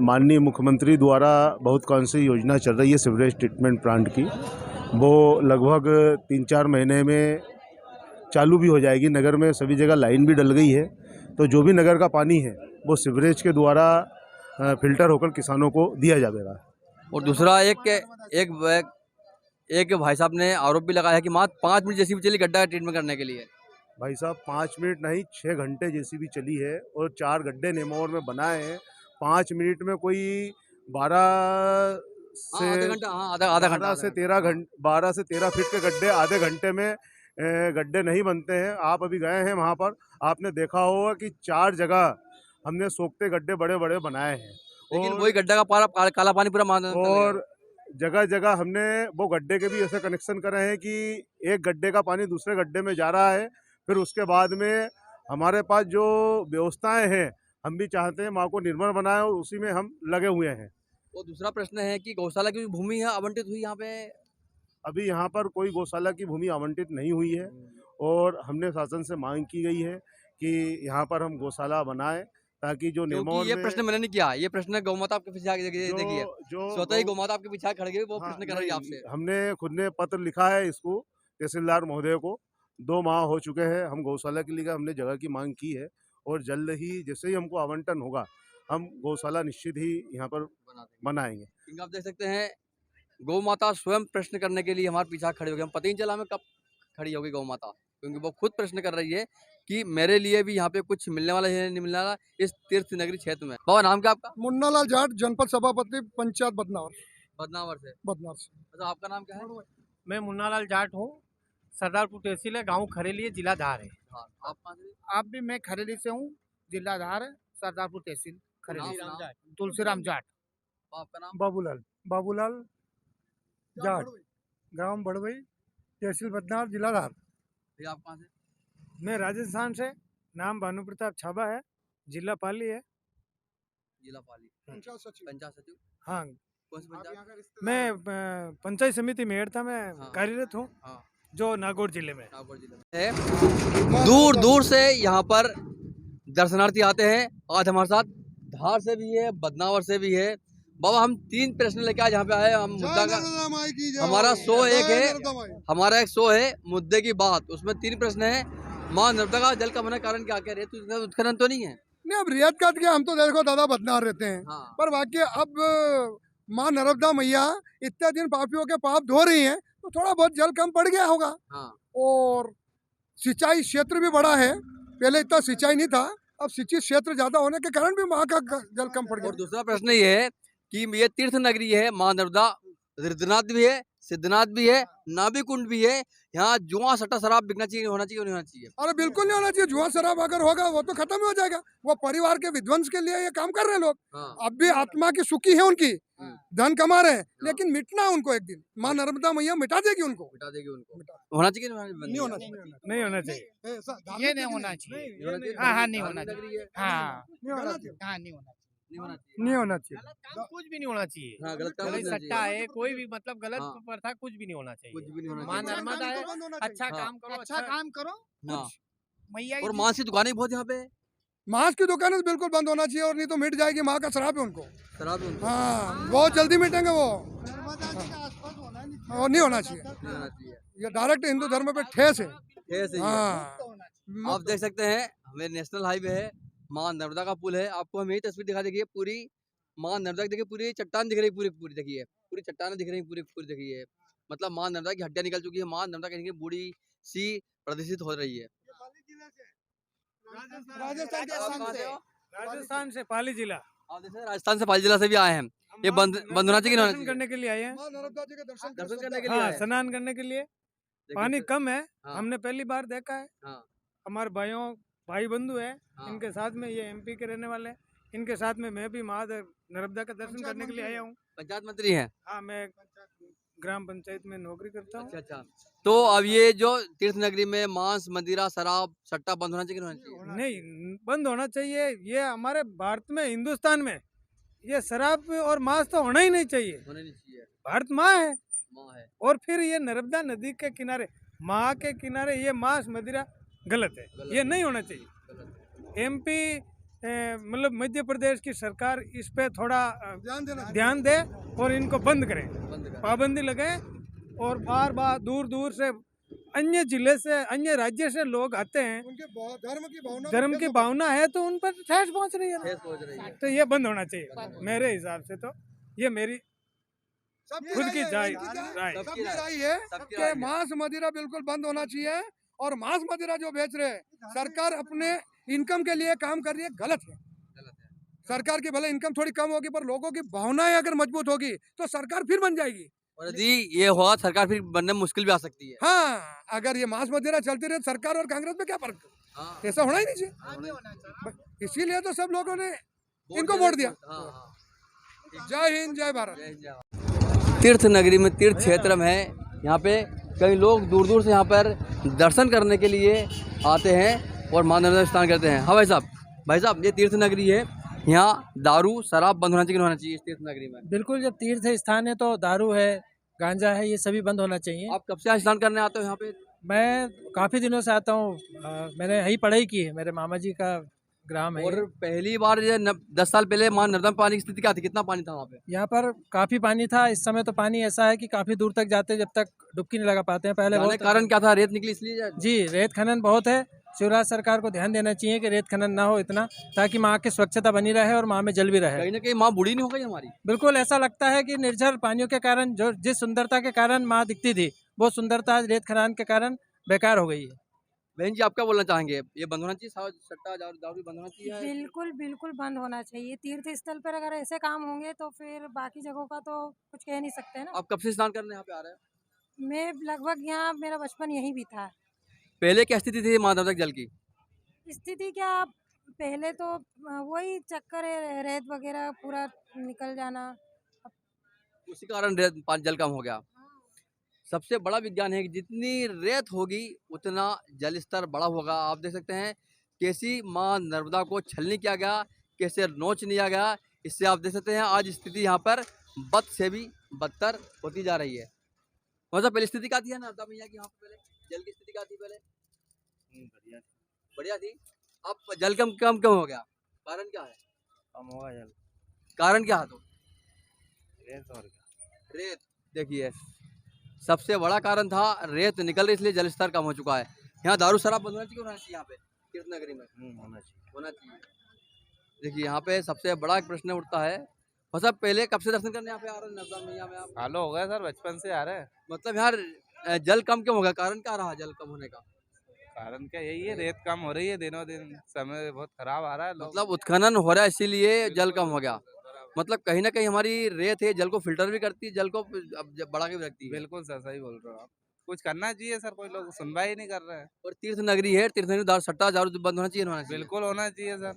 माननीय मुख्यमंत्री द्वारा बहुत कौन सी योजना चल रही है सीवरेज ट्रीटमेंट प्लांट की, वो लगभग 3-4 महीने में चालू भी हो जाएगी। नगर में सभी जगह लाइन भी डल गई है, तो जो भी नगर का पानी है वो सीवरेज के द्वारा फिल्टर होकर किसानों को दिया जाएगा। और दूसरा एक भाई साहब ने आरोप भी लगाया है कि मात्र 5 मिनट जेसीबी चली गड्ढा ट्रीटमेंट करने के लिए। भाई साहब 5 मिनट नहीं 6 घंटे जेसीबी चली है और 4 गड्ढे नेमावर में बनाए हैं। 5 मिनट में कोई 12 से आधा घंटा से 13 फीट के गड्ढे आधे घंटे में गड्ढे नहीं बनते हैं। आप अभी गए हैं वहाँ पर, आपने देखा होगा कि 4 जगह हमने सोखते गड्ढे बड़े बड़े बनाए हैं, लेकिन वही गड्ढा का काला पानी पूरा और जगह जगह हमने वो गड्ढे के भी ऐसे कनेक्शन करे हैं कि एक गड्ढे का पानी दूसरे गड्ढे में जा रहा है। फिर उसके बाद में हमारे पास जो व्यवस्थाएं हैं, हम भी चाहते हैं माँ को निर्मल बनाए और उसी में हम लगे हुए हैं। और दूसरा प्रश्न है कि गौशाला की भूमि है आवंटित हुई यहाँ पे? अभी यहाँ पर कोई गौशाला की भूमि आवंटित नहीं हुई है और हमने शासन से मांग की गई है कि यहाँ पर हम गौशाला बनाएं ताकि जो नेमावर ये प्रश्न मैंने नहीं किया, ये प्रश्न गौमाता आपके पीछे देखिए, स्वतः ही गौमाता आपके पीछे खड़ गई, वो प्रश्न कर रही है आपसे। हमने खुद ने पत्र लिखा है इसको तहसीलदार महोदय को, 2 माह हो चुके हैं। हम गौशाला के लिए हमने जगह की मांग की है और जल्द ही जैसे ही हमको आवंटन होगा हम गौशाला निश्चित ही यहाँ पर बनाएंगे। क्योंकि आप देख सकते हैं गौ माता स्वयं प्रश्न करने के लिए हमारे पीछे खड़ी हो गई। हम पता ही नहीं चला हमें कब खड़ी होगी गौ माता, क्योंकि वो खुद प्रश्न कर रही है कि मेरे लिए भी यहाँ पे कुछ मिलने वाला है नहीं मिलने वाला इस तीर्थ नगरी क्षेत्र में। बाबा नाम क्या आपका? मुन्नालाल जाट, जनपद सभापति, पंचायत बदनावर से। अच्छा, आपका नाम क्या है? मैं मुन्नालाल जाट हूँ, सरदारपुर तहसील है, गाँव खरेली है, जिला धार है। हाँ, आप भी? मैं खरेली से हूँ, जिला धार है, सरदारपुर तहसील खरेली। तुलसीराम जाट। आपका नाम? बाबूलाल जाट, ग्राम बड़वई, तहसील बदनावर, जिला धार। आप कहाँ से? मैं राजस्थान से, नाम भानु प्रताप छाबा है, जिला पाली है। जिला पाली, पंचायत सचिव। हाँ, कौन सी पंचायत? मैं पंचायत समिति मेहरता में कार्यरत हूँ, जो नागौर जिले में। दूर दूर से यहाँ पर दर्शनार्थी आते हैं। आज हमारे साथ धार से भी है, बदनावर से भी है। बाबा हम 3 प्रश्न लेके आज यहाँ पे आए। हम मुद्दा का हमारा एक शो है मुद्दे की बात, उसमें 3 प्रश्न है। माँ नर्मदा का जल का होने कारण क्या कह रहे हैं? उत्खनन तो नहीं है? नहीं, अब रियायत का हम तो देखो दादा बदनावर रहते हैं, पर वाकई अब माँ नर्मदा मैया इतने दिन पापियों के पाप धो रही हैं, तो थोड़ा बहुत जल कम पड़ गया होगा। और सिंचाई क्षेत्र भी बड़ा है, पहले इतना सिंचाई नहीं था, अब सिंचित क्षेत्र ज्यादा होने के कारण भी वहाँ का जल कम पड़ गया। और दूसरा प्रश्न ये है कि ये तीर्थ नगरी है, माँ नर्मदा, रुद्रनाथ भी है, सिद्धनाथ भी है, नाभि कुंड भी है। यहाँ जुआ सट्टा शराब बिकना चाहिए, होना चाहिए नहीं होना चाहिए? अरे बिल्कुल नहीं होना चाहिए। जुआ शराब अगर होगा वो तो खत्म हो जाएगा। वो परिवार के विध्वंस के लिए ये काम कर रहे हैं लोग। अब भी आत्मा की सुखी है उनकी, धन कमा रहे हैं, लेकिन मिटना है उनको एक दिन। माँ नर्मदा मैया मिटा देगी उनको। होना चाहिए नहीं होना चाहिए? नहीं होना चाहिए, ये नहीं होना चाहिए। हाँ, नहीं होना चाहिए। हाँ, नहीं होना चाहिए। कुछ भी नहीं होना चाहिए। हाँ, गलत सट्टा है, कोई भी मतलब गलत प्रथा कुछ भी नहीं होना चाहिए। माँ नर्मदा है, अच्छा काम करो। मैया और मांस की दुकानें बहुत यहाँ पे। मांस की दुकानें बिल्कुल बंद होना चाहिए, और नहीं तो मिट जाएगी। माँ का शराब है उनको। हाँ, बहुत जल्दी मिटेंगे वो। और नहीं होना चाहिए। ये डायरेक्ट हिंदू धर्म पे ठेस है। आप देख सकते हैं हमें नेशनल हाईवे है, माँ नर्मदा का पुल है। आपको हम यही तस्वीर दिखा देखिए, पूरी माँ नर्मदा की देखिए, पूरी चट्टान दिख रही, पूरी देखिए, पूरी चट्टानें दिख रही, पूरी देखिए। मतलब माँ नर्मदा की हड्डियां निकल चुकी है। माँ नर्मदा कहीं बूढ़ी सी प्रदर्शित हो रही है। राजस्थान से पाली जिला। आप देखिए राजस्थान से पाली जिला से भी आए हैं। ये बंद होना चाहिए, दर्शन करने के लिए आए हैं। दर्शन करने के लिए, स्नान करने के लिए। पानी कम है, हमने पहली बार देखा है। हमारे भाई बंधु है, इनके साथ में, ये एमपी के रहने वाले, इनके साथ में मैं भी माँ नर्मदा का दर्शन करने के लिए आया हूँ। पंचायत मंत्री हैं? हाँ, मैं ग्राम पंचायत में नौकरी करता हूँ। अच्छा। तो अब ये जो तीर्थ नगरी में मांस, मदिरा, शराब, सट्टा बंद होना चाहिए? नहीं, बंद होना चाहिए। ये हमारे भारत में, हिंदुस्तान में ये शराब और मांस तो होना ही नहीं चाहिए। होने नहीं चाहिए। भारत माँ है, माँ है। और फिर ये नर्मदा नदी के किनारे, माँ के किनारे ये मांस मदिरा गलत है, ये नहीं होना चाहिए। एमपी मतलब मध्य प्रदेश की सरकार इस पे थोड़ा ध्यान दे और इनको बंद करें, पाबंदी लगाए। और बार बार दूर दूर से अन्य जिले से, अन्य राज्य से लोग आते हैं, उनके धर्म की भावना है तो उन पर ठेस पहुंच रही है, तो ये बंद होना चाहिए मेरे हिसाब से। तो ये मेरी खुद की राय सबकी राय है कि मांस मदिरा बिल्कुल बंद होना चाहिए। और मांस मदिरा जो बेच रहे हैं, सरकार अपने इनकम के लिए काम कर रही है, गलत है। सरकार की भले इनकम थोड़ी कम होगी, पर लोगों की भावनाएं अगर मजबूत होगी तो सरकार फिर बन जाएगी। और यदि ये हुआ सरकार फिर बनने में मुश्किल भी आ सकती है। हाँ, अगर ये मांस मदिरा चलती रहे सरकार और कांग्रेस में क्या फर्क? ऐसा होना ही नहीं चाहिए। इसीलिए तो सब लोगों ने इनको वोट दिया। जय हिंद, जय भारत। तीर्थ नगरी में, तीर्थ क्षेत्र में है, यहाँ पे कई लोग दूर दूर से यहाँ पर दर्शन करने के लिए आते हैं और मां नर्मदा स्नान करते हैं। हाँ भाई साहब ये तीर्थ नगरी है, यहाँ दारू शराब बंद होना चाहिए कि नहीं होना चाहिए इस तीर्थ नगरी में? बिल्कुल, जब तीर्थ स्थान है तो दारू है, गांजा है, ये सभी बंद होना चाहिए। आप कब से यहाँ स्नान करने आते हो यहाँ पे? मैं काफ़ी दिनों से आता हूँ, मैंने यही पढ़ाई की है, मेरे मामा जी का ग्राम है। और पहली बार 10 साल पहले मां नर्मदा पानी की स्थिति क्या थी, कितना पानी था वहाँ पे? यहाँ पर काफ़ी पानी था, इस समय तो पानी ऐसा है कि काफ़ी दूर तक जाते हैं, जब तक डुबकी नहीं लगा पाते हैं। पहले बहुत कारण क्या था, रेत निकली इसलिए? जी, रेत खनन बहुत है। शिवराज सरकार को ध्यान देना चाहिए कि रेत खनन ना हो इतना, ताकि माँ की स्वच्छता बनी रहे और माँ में जल भी रहे। कहीं ना कहीं माँ बूढ़ी नहीं हो गई हमारी? बिल्कुल, ऐसा लगता है कि निर्जल पानियों के कारण जो जिस सुंदरता के कारण माँ दिखती थी, वो सुंदरता रेत खनन के कारण बेकार हो गई है। बहन जी आप क्या बोलना चाहेंगे, ये बंद होना चाहिए, सट्टा दारू बंद होना चाहिए? बिल्कुल बिल्कुल बंद होना चाहिए। तीर्थ स्थल पर अगर ऐसे काम होंगे तो फिर बाकी जगहों का तो कुछ कह नहीं सकते ना। आप कब से स्नान करने यहाँ पे आ रहे हैं? मैं लगभग यहाँ, मेरा बचपन यहीं भी था। पहले क्या स्थिति थी मां नर्मदा जल की? स्थिति क्या, पहले तो वही चक्कर है, रेत वगैरह पूरा निकल जाना, उसी कारण जल कम हो गया। सबसे बड़ा विज्ञान है कि जितनी रेत होगी उतना जल स्तर बड़ा होगा। आप देख सकते हैं कैसी मां नर्मदा को छलनी किया गया, कैसे नोच लिया गया। इससे आप देख सकते हैं आज स्थिति यहाँ पर बद से भी बदतर होती जा रही है। मतलब पहले स्थिति क्या थी नर्मदा मैया की, यहाँ पे पहले जल की स्थिति क्या थी? पहले बढ़िया थी। अब जल कम क्यों हो गया? कारण क्या है? कम होगा जल, कारण क्या है? तो रेत और रेत, देखिए सबसे बड़ा कारण था रेत निकल रही, इसलिए जल स्तर कम हो चुका है। यहाँ दारू शराब बंद होना चाहिए यहाँ पे तीर्थ नगरी में? होना चाहिए। देखिए यहाँ पे सबसे बड़ा एक प्रश्न उठता है, मतलब पहले कब से दर्शन करने यहाँ पे आ रहे हैं नर्मदा मैया में आप? सालों हो गए सर, बचपन से आ रहे हैं। मतलब यार जल कम क्यों होगा, कारण क्या रहा जल कम होने का? कारण क्या यही है, रेत कम हो रही है, दिनों दिन समय बहुत खराब आ रहा है। मतलब उत्खनन हो रहा है इसीलिए जल कम हो गया। मतलब कहीं ना कहीं हमारी रेत है, जल को फिल्टर भी करती है, जल को बढ़ा के भी रखती है। बिल्कुल सर, सही बोल रहे हो आप। कुछ करना चाहिए सर, कोई लोग सुनवाई ही नहीं कर रहे हैं। और तीर्थ नगरी है, तीर्थ नगरी सट्टा दारू बंद होना चाहिए? बिल्कुल होना चाहिए सर।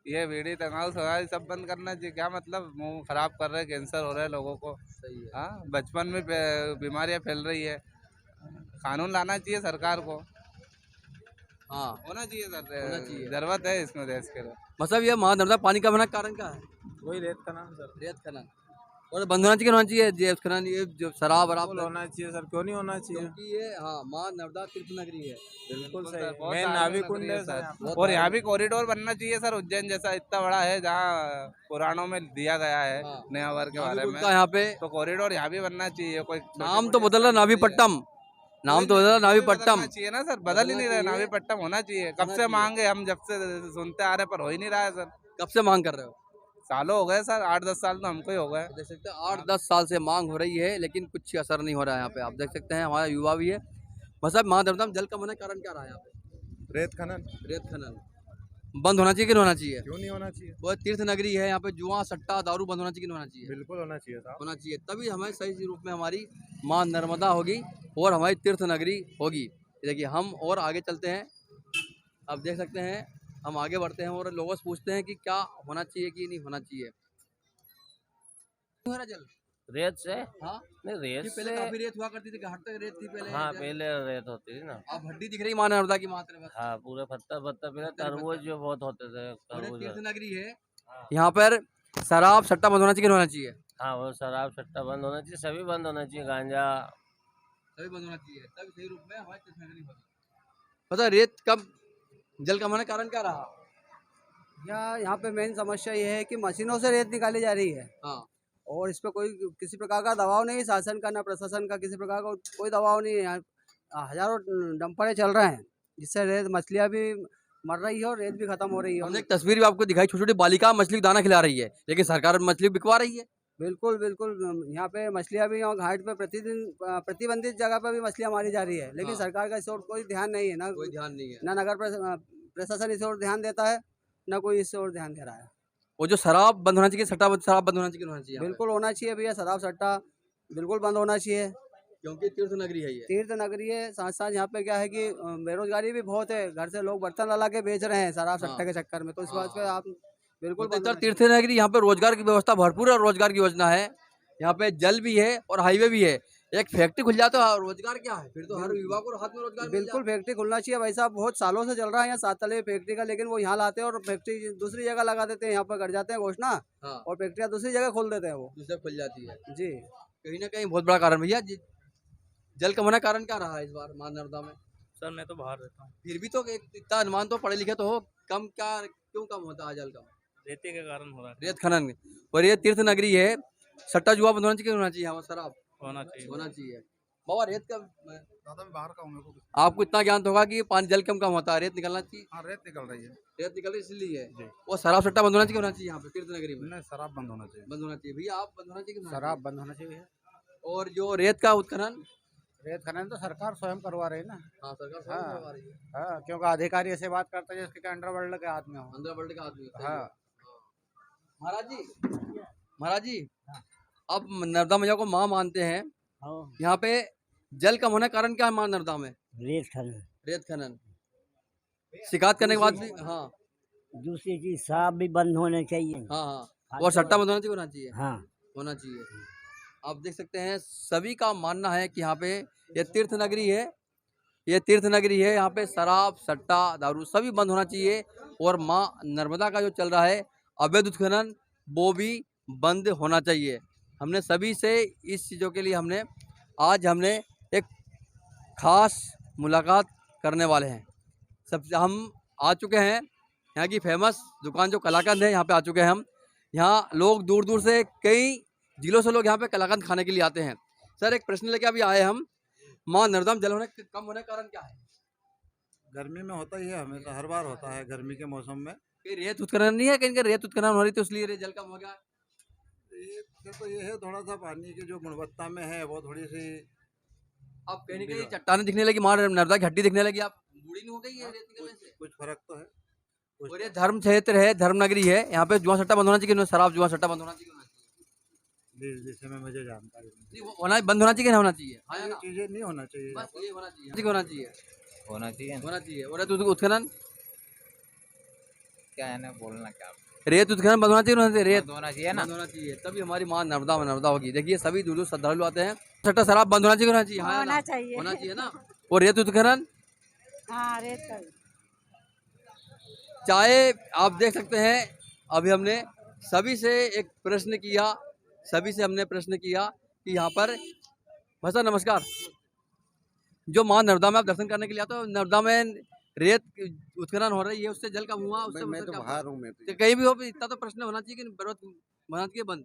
ये बीड़ी तंबाकू सगाई सब बंद करना चाहिए। क्या मतलब, मुंह खराब कर रहे हैं, कैंसर हो रहा है लोगों को। सही है। हाँ, बचपन में बीमारियां फैल रही है। कानून लाना चाहिए सरकार को। हाँ होना चाहिए सर, जरूरत है इसमें देश के लिए। मतलब ये मां नर्मदा पानी का बना कारण क्या है? वही रेत खनन सर, रेत खनन। और बंद होना चाहिए रेत खनन, ये जो शराब वराब होना चाहिए सर, क्यों नहीं होना चाहिए? क्योंकि ये हाँ मां नर्मदा तीर्थ नगरी है। बिल्कुल सही, मेन नाभि कुंड है सर। और यहाँ भी कॉरिडोर बनना चाहिए सर, उज्जैन जैसा इतना बड़ा है, जहाँ पुराणों में दिया गया है नयावर के बारे में। यहाँ पे तो कॉरिडोर यहाँ भी बनना चाहिए। कोई नाम तो बदल रहा, नाभीपट्टनम नाम तो बदल रहा, नाभीपट्टनम चाहिए ना सर, बदल ही नहीं रहा, नाभीपट्टनम होना चाहिए। कब से मांगे हम, जब से सुनते आ रहे, पर हो ही नहीं रहा है सर। कब से मांग कर रहे हो? सालों हो गए सर, 8-10 साल तो हमको ही हो गए। देख सकते हैं 8-10 साल से मांग हो रही है, लेकिन कुछ असर नहीं हो रहा है यहाँ पे। आप देख सकते हैं हमारा युवा भी है। मतलब मां नर्मदा जल कम होने का कारण क्या रहा है यहाँ पे? रेत खनन। रेत खनन बंद होना चाहिए कि नहीं होना चाहिए? क्यों नहीं होना चाहिए? वो तीर्थ नगरी है, यहाँ पे जुआ सट्टा दारू बंद होना चाहिए कि नहीं होना चाहिए? बिल्कुल होना चाहिए साहब। होना चाहिए, तभी हमें सही रूप में हमारी मां नर्मदा होगी और हमारी तीर्थ नगरी होगी। देखिए हम और आगे चलते हैं, आप देख सकते हैं हम आगे बढ़ते हैं और लोगों से पूछते हैं कि क्या होना चाहिए कि नहीं होना चाहिए। जल रेत से? हाँ नहीं, रेत पहले से काफी रेत हुआ करती थी, हट तक रेत थी पहले। हाँ, पहले रेत होती थी ना। अब हड्डी दिख रही मां नर्मदा की मात्र में। हाँ, पूरे पत्थर पहले तरबूज जो बहुत होते थे। तीर्थ नगरी है, यहाँ पर शराब सट्टा बंद होना चाहिए कि नहीं होना चाहिए? हाँ वो शराब सट्टा बंद होना चाहिए, सभी बंद होना चाहिए, गांजा सभी बंद होना चाहिए, तब सही रूप में हमारी तीर्थनगरी होगी। पता है रेत कब जल कम होने का कारण क्या रहा? यहाँ पे मेन समस्या ये है कि मशीनों से रेत निकाली जा रही है। हाँ। और इस पे कोई किसी प्रकार का दबाव नहीं है, शासन का ना प्रशासन का, किसी प्रकार का कोई दबाव नहीं है। यहाँ हजारों डंपरें चल रहे हैं जिससे रेत मछलियाँ भी मर रही है और रेत भी खत्म हो रही है। हमने एक तस्वीर भी आपको दिखाई, छोटी छोटी बालिका मछली को दाना खिला रही है, लेकिन सरकार मछली बिकवा रही है। बिल्कुल बिल्कुल, यहाँ पे मछलियाँ भी, घाट पे प्रतिदिन प्रतिबंधित जगह पे भी मछलियाँ मारी जा रही है, लेकिन सरकार का इस ओर कोई ध्यान नहीं है, ना कोई ध्यान नहीं है, ना नगर प्रशासन इस ओर ध्यान देता है, ना कोई इस ओर ध्यान दे रहा है। वो जो शराब बंद होना चाहिए, सट्टा शराब बंद होना चाहिए, होना चाहिए बिल्कुल होना चाहिए भैया, शराब सट्टा बिल्कुल बंद होना चाहिए, क्योंकि तीर्थ नगरी है ये। तीर्थ नगरी है, साथ साथ यहाँ पे क्या है कि बेरोजगारी भी बहुत है, घर से लोग बर्तन ला के बेच रहे हैं शराब सट्टा के चक्कर में, तो इस बात पे आप बिल्कुल तीर्थ नगरी, यहाँ पे रोजगार की व्यवस्था भरपूर है, रोजगार की योजना है, यहाँ पे जल भी है और हाईवे भी है। एक फैक्ट्री खुल जाए तो रोजगार क्या है, फिर तो हर युवा को हाथ में रोजगार। बिल्कुल फैक्ट्री खुलना चाहिए भाई साहब, बहुत सालों से चल रहा है यहाँ 7 तले फैक्ट्री का, लेकिन वो यहाँ लाते हैं और फैक्ट्री दूसरी जगह लगा देते हैं, यहाँ पर कर जाते हैं घोषणा और फैक्ट्रियाँ दूसरी जगह खोल देते हैं, वो दूसरी खुल जाती है जी। कहीं ना कहीं बहुत बड़ा कारण भैया जल कम होने का कारण क्या रहा है इस बार मां नर्मदा में? सर मैं तो बाहर रहता हूँ। फिर भी तो इतना अनुमान तो पढ़े लिखे तो हो, कम क्या क्यों कम होता है जल कम? रेते के कारण हो रहा है, रेत खनन। और ये तीर्थ नगरी है, सट्टा जुआ बंद होना चाहिए, होना चाहिए, हमारा शराब होना चाहिए, होना चाहिए। बाबा रेत का दादा मैं बाहर का हूँ, मेरे को आपको इतना ज्ञान तो होगा कि पानी जल कम होता है, रेत निकलना चाहिए। हाँ रेत निकल रही है, रेत निकल रही इसलिए वो शराब सट्टा बंद होना चाहिए, होना चाहिए यहाँ पे तीर्थ नगरी में। नहीं शराब बंद होना चाहिए, बंद होना चाहिए भैया, आप बंद होना चाहिए, शराब बंद होना चाहिए। और जो रेत का उत्खनन, रेत खनन तो सरकार स्वयं करवा रही है ना। हाँ सरकार स्वयं करवा रही है। हाँ, क्योंकि अधिकारी ऐसे बात करते हैं जिसके अंडरवर्ल्ड के हाथ में हो। अंडरवर्ल्ड के हाथ में। हाँ महाराज जी अब नर्मदा मैया को माँ मानते हैं, यहाँ पे जल कम होने का कारण क्या है माँ नर्मदा में? रेत खनन शिकायत करने के बाद भी। हाँ दूसरी चीज शराब भी बंद होना चाहिए। हाँ और सट्टा बंद होना चाहिए, होना चाहिए, हाँ होना चाहिए। आप देख सकते हैं सभी का मानना है कि यहाँ पे ये तीर्थ नगरी है, ये तीर्थ नगरी है, यहाँ पे शराब सट्टा दारू सभी बंद होना चाहिए, और माँ नर्मदा का जो चल रहा है अवैध उत्खनन वो भी बंद होना चाहिए। हमने सभी से इस चीज़ों के लिए आज हमने एक खास मुलाकात करने वाले हैं। सब हम आ चुके हैं यहाँ की फेमस दुकान जो कलाकंद है, यहाँ पे आ चुके हैं हम। यहाँ लोग दूर दूर से, कई जिलों से लोग यहाँ पे कलाकंद खाने के लिए आते हैं। सर एक प्रश्न लेके अभी आए हम, माँ नर्मदा में जल कम होने का कारण क्या है? गर्मी में होता ही है, हमेशा हर बार होता है गर्मी के मौसम में। कहीं रेत उत्खनन नहीं है, कहीं रेत उत्खनन हो रही थी इसलिए जल कम हो गया? तो ये है थोड़ा सा पानी की जो गुणवत्ता में है वो थोड़ी सी, अब कहीं कहीं चट्टानें दिखने लगी, माँ नर्मदा की हड्डी दिखने लगी, आप बूढ़ी नहीं हो गई है रेत निकलने से? कुछ फर्क तो है। और ये धर्म क्षेत्र है, धर्म नगरी है, यहाँ पे जुआ सट्टा बंद होना चाहिए, शराब जुआ सट्टा बंद होना चाहिए, जिससे में मुझे जानकारी नहीं। होना बंद होना चाहिए, होना चाहिए। हाँ ये चीजें नहीं होना चाहिए, बस ये होना चाहिए, होना चाहिए, होना चाहिए, होना चाहिए। और रेत उत्खनन क्या है ना, बोलना क्या, रेत उत्खनन बंद होना चाहिए, होना चाहिए, रेत होना चाहिए ना, होना चाहिए, तभी हमारी माँ नर्मदा होगी। देखिए सभी दूर दूर श्रद्धालु आते हैं। सट्टा शराब बंद होना चाहिए, होना चाहिए, हाँ होना चाहिए, होना चाहिए ना। और रेत उत्खनन, हाँ रेत का चाहे आप देख सकते हैं अभी हमने सभी से एक प्रश्न किया, सभी से हमने प्रश्न किया कि यहाँ पर भाई साहब नमस्कार, जो माँ नर्मदा में आप दर्शन करने के लिए आते हो, नर्मदा में रेत उत्खनन हो रही है, उससे जल कम हुआ, उससे मैं तो बाहर हूँ, मैं तो कहीं भी हो, इतना तो प्रश्न होना चाहिए कि बंद होना चाहिए, बंद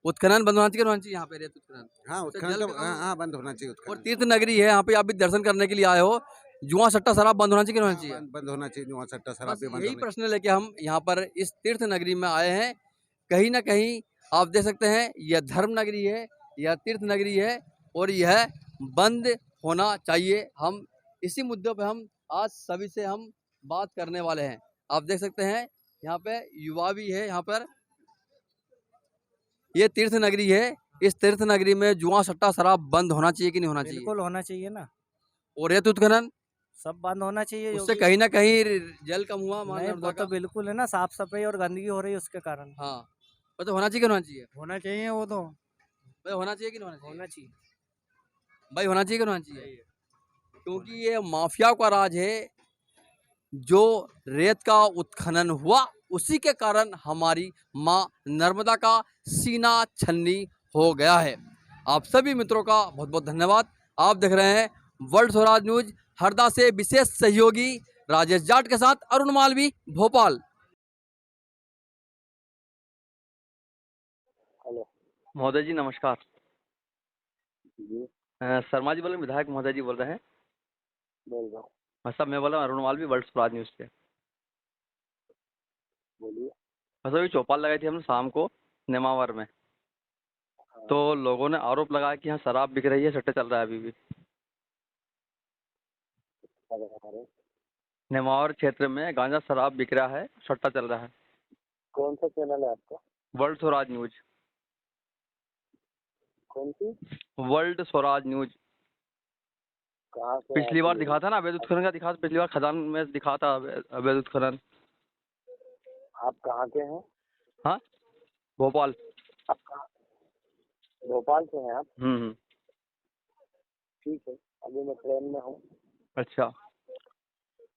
उत्खनन बंद होना चाहिए, होना चाहिए यहाँ पे रेत उत्खनन। हाँ उत्खनन तो हाँ बंद होना चाहिए। और तीर्थ नगरी है, यहाँ पे आप भी दर्शन करने के लिए आए हो, जुआ सट्टा शराब बंद होना चाहिए, होना चाहिए, बंद होना चाहिए, जुआ सट्टा शराब भी बंद। यही प्रश्न लेके हम यहाँ पर इस तीर्थ नगरी में आए हैं। कहीं ना कहीं आप देख सकते हैं यह धर्म नगरी है, यह तीर्थ नगरी है, और यह बंद होना चाहिए। हम इसी मुद्दे पे हम आज सभी से हम बात करने वाले हैं। आप देख सकते हैं यहाँ पे युवा भी है, यहाँ पर ये तीर्थ नगरी है, इस तीर्थ नगरी में जुआ सट्टा शराब बंद होना चाहिए कि नहीं होना चाहिए? बिल्कुल होना चाहिए ना। और रेत उत्खनन सब बंद होना चाहिए, उससे कहीं ना कहीं जल कम हुआ, नहीं वो तो बिल्कुल है ना, साफ सफाई और गंदगी हो रही है उसके कारण। हाँ तो होना चाहिए कि होना चाहिए? होना चाहिए, वो तो भाई होना चाहिए कि नहीं होना चाहिए? होना चाहिए भाई होना चाहिए कि होना चाहिए? क्योंकि ये माफिया का राज है, जो रेत का उत्खनन हुआ उसी के कारण हमारी माँ नर्मदा का सीना छन्नी हो गया है। आप सभी मित्रों का बहुत बहुत धन्यवाद। आप देख रहे हैं वर्ल्ड स्वराज न्यूज, हरदा से विशेष सहयोगी राजेश जाट के साथ अरुण मालवी, भोपाल। हेलो महोदय जी नमस्कार। जी शर्मा जी बोल रहे हैं, विधायक महोदय जी बोल रहे हैं। बोल रहा हूँ, साहब मैं बोल रहा हूँ अरुण मालवी, वर्ल्ड स्वराज न्यूज से। बोलिए। अभी चौपाल लगाई थी हमने शाम को नेमावर में, तो लोगों ने आरोप लगाया कि यहाँ शराब बिक रही है, सट्टा चल रहा है अभी भी। क्या बता रहे हैं? नेमावर क्षेत्र में गांजा शराब बिक रहा है, सट्टा चल रहा है। कौन सा चैनल है आपका? World Swaraj news. कौन सी? World Swaraj news. कहाँ से? पिछली बार दिखा था ना अवैध उत्खनन का, दिखा था पिछली बार खदान में दिखा था अवैध उत्खनन। आप कहाँ के हैं? हाँ भोपाल। आप कहाँ? भोपाल से हैं आप? ठीक है, अभी मैं ट्रेन में हूँ। अच्छा।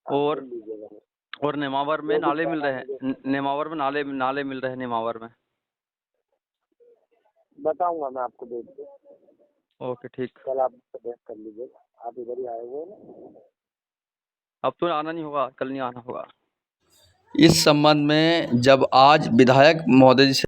और नेमावर में नाले मिल रहे हैं, नेमावर में नाले मिल रहे हैं नेमावर में। बताऊंगा मैं आपको देख के। ओके ठीक। कल आप सजेस्ट कर लीजिए, आप इधर ही आए हुए हैं ना? अब तो आना नहीं होगा, कल नहीं आना होगा। इस संबंध में जब आज विधायक महोदय जी से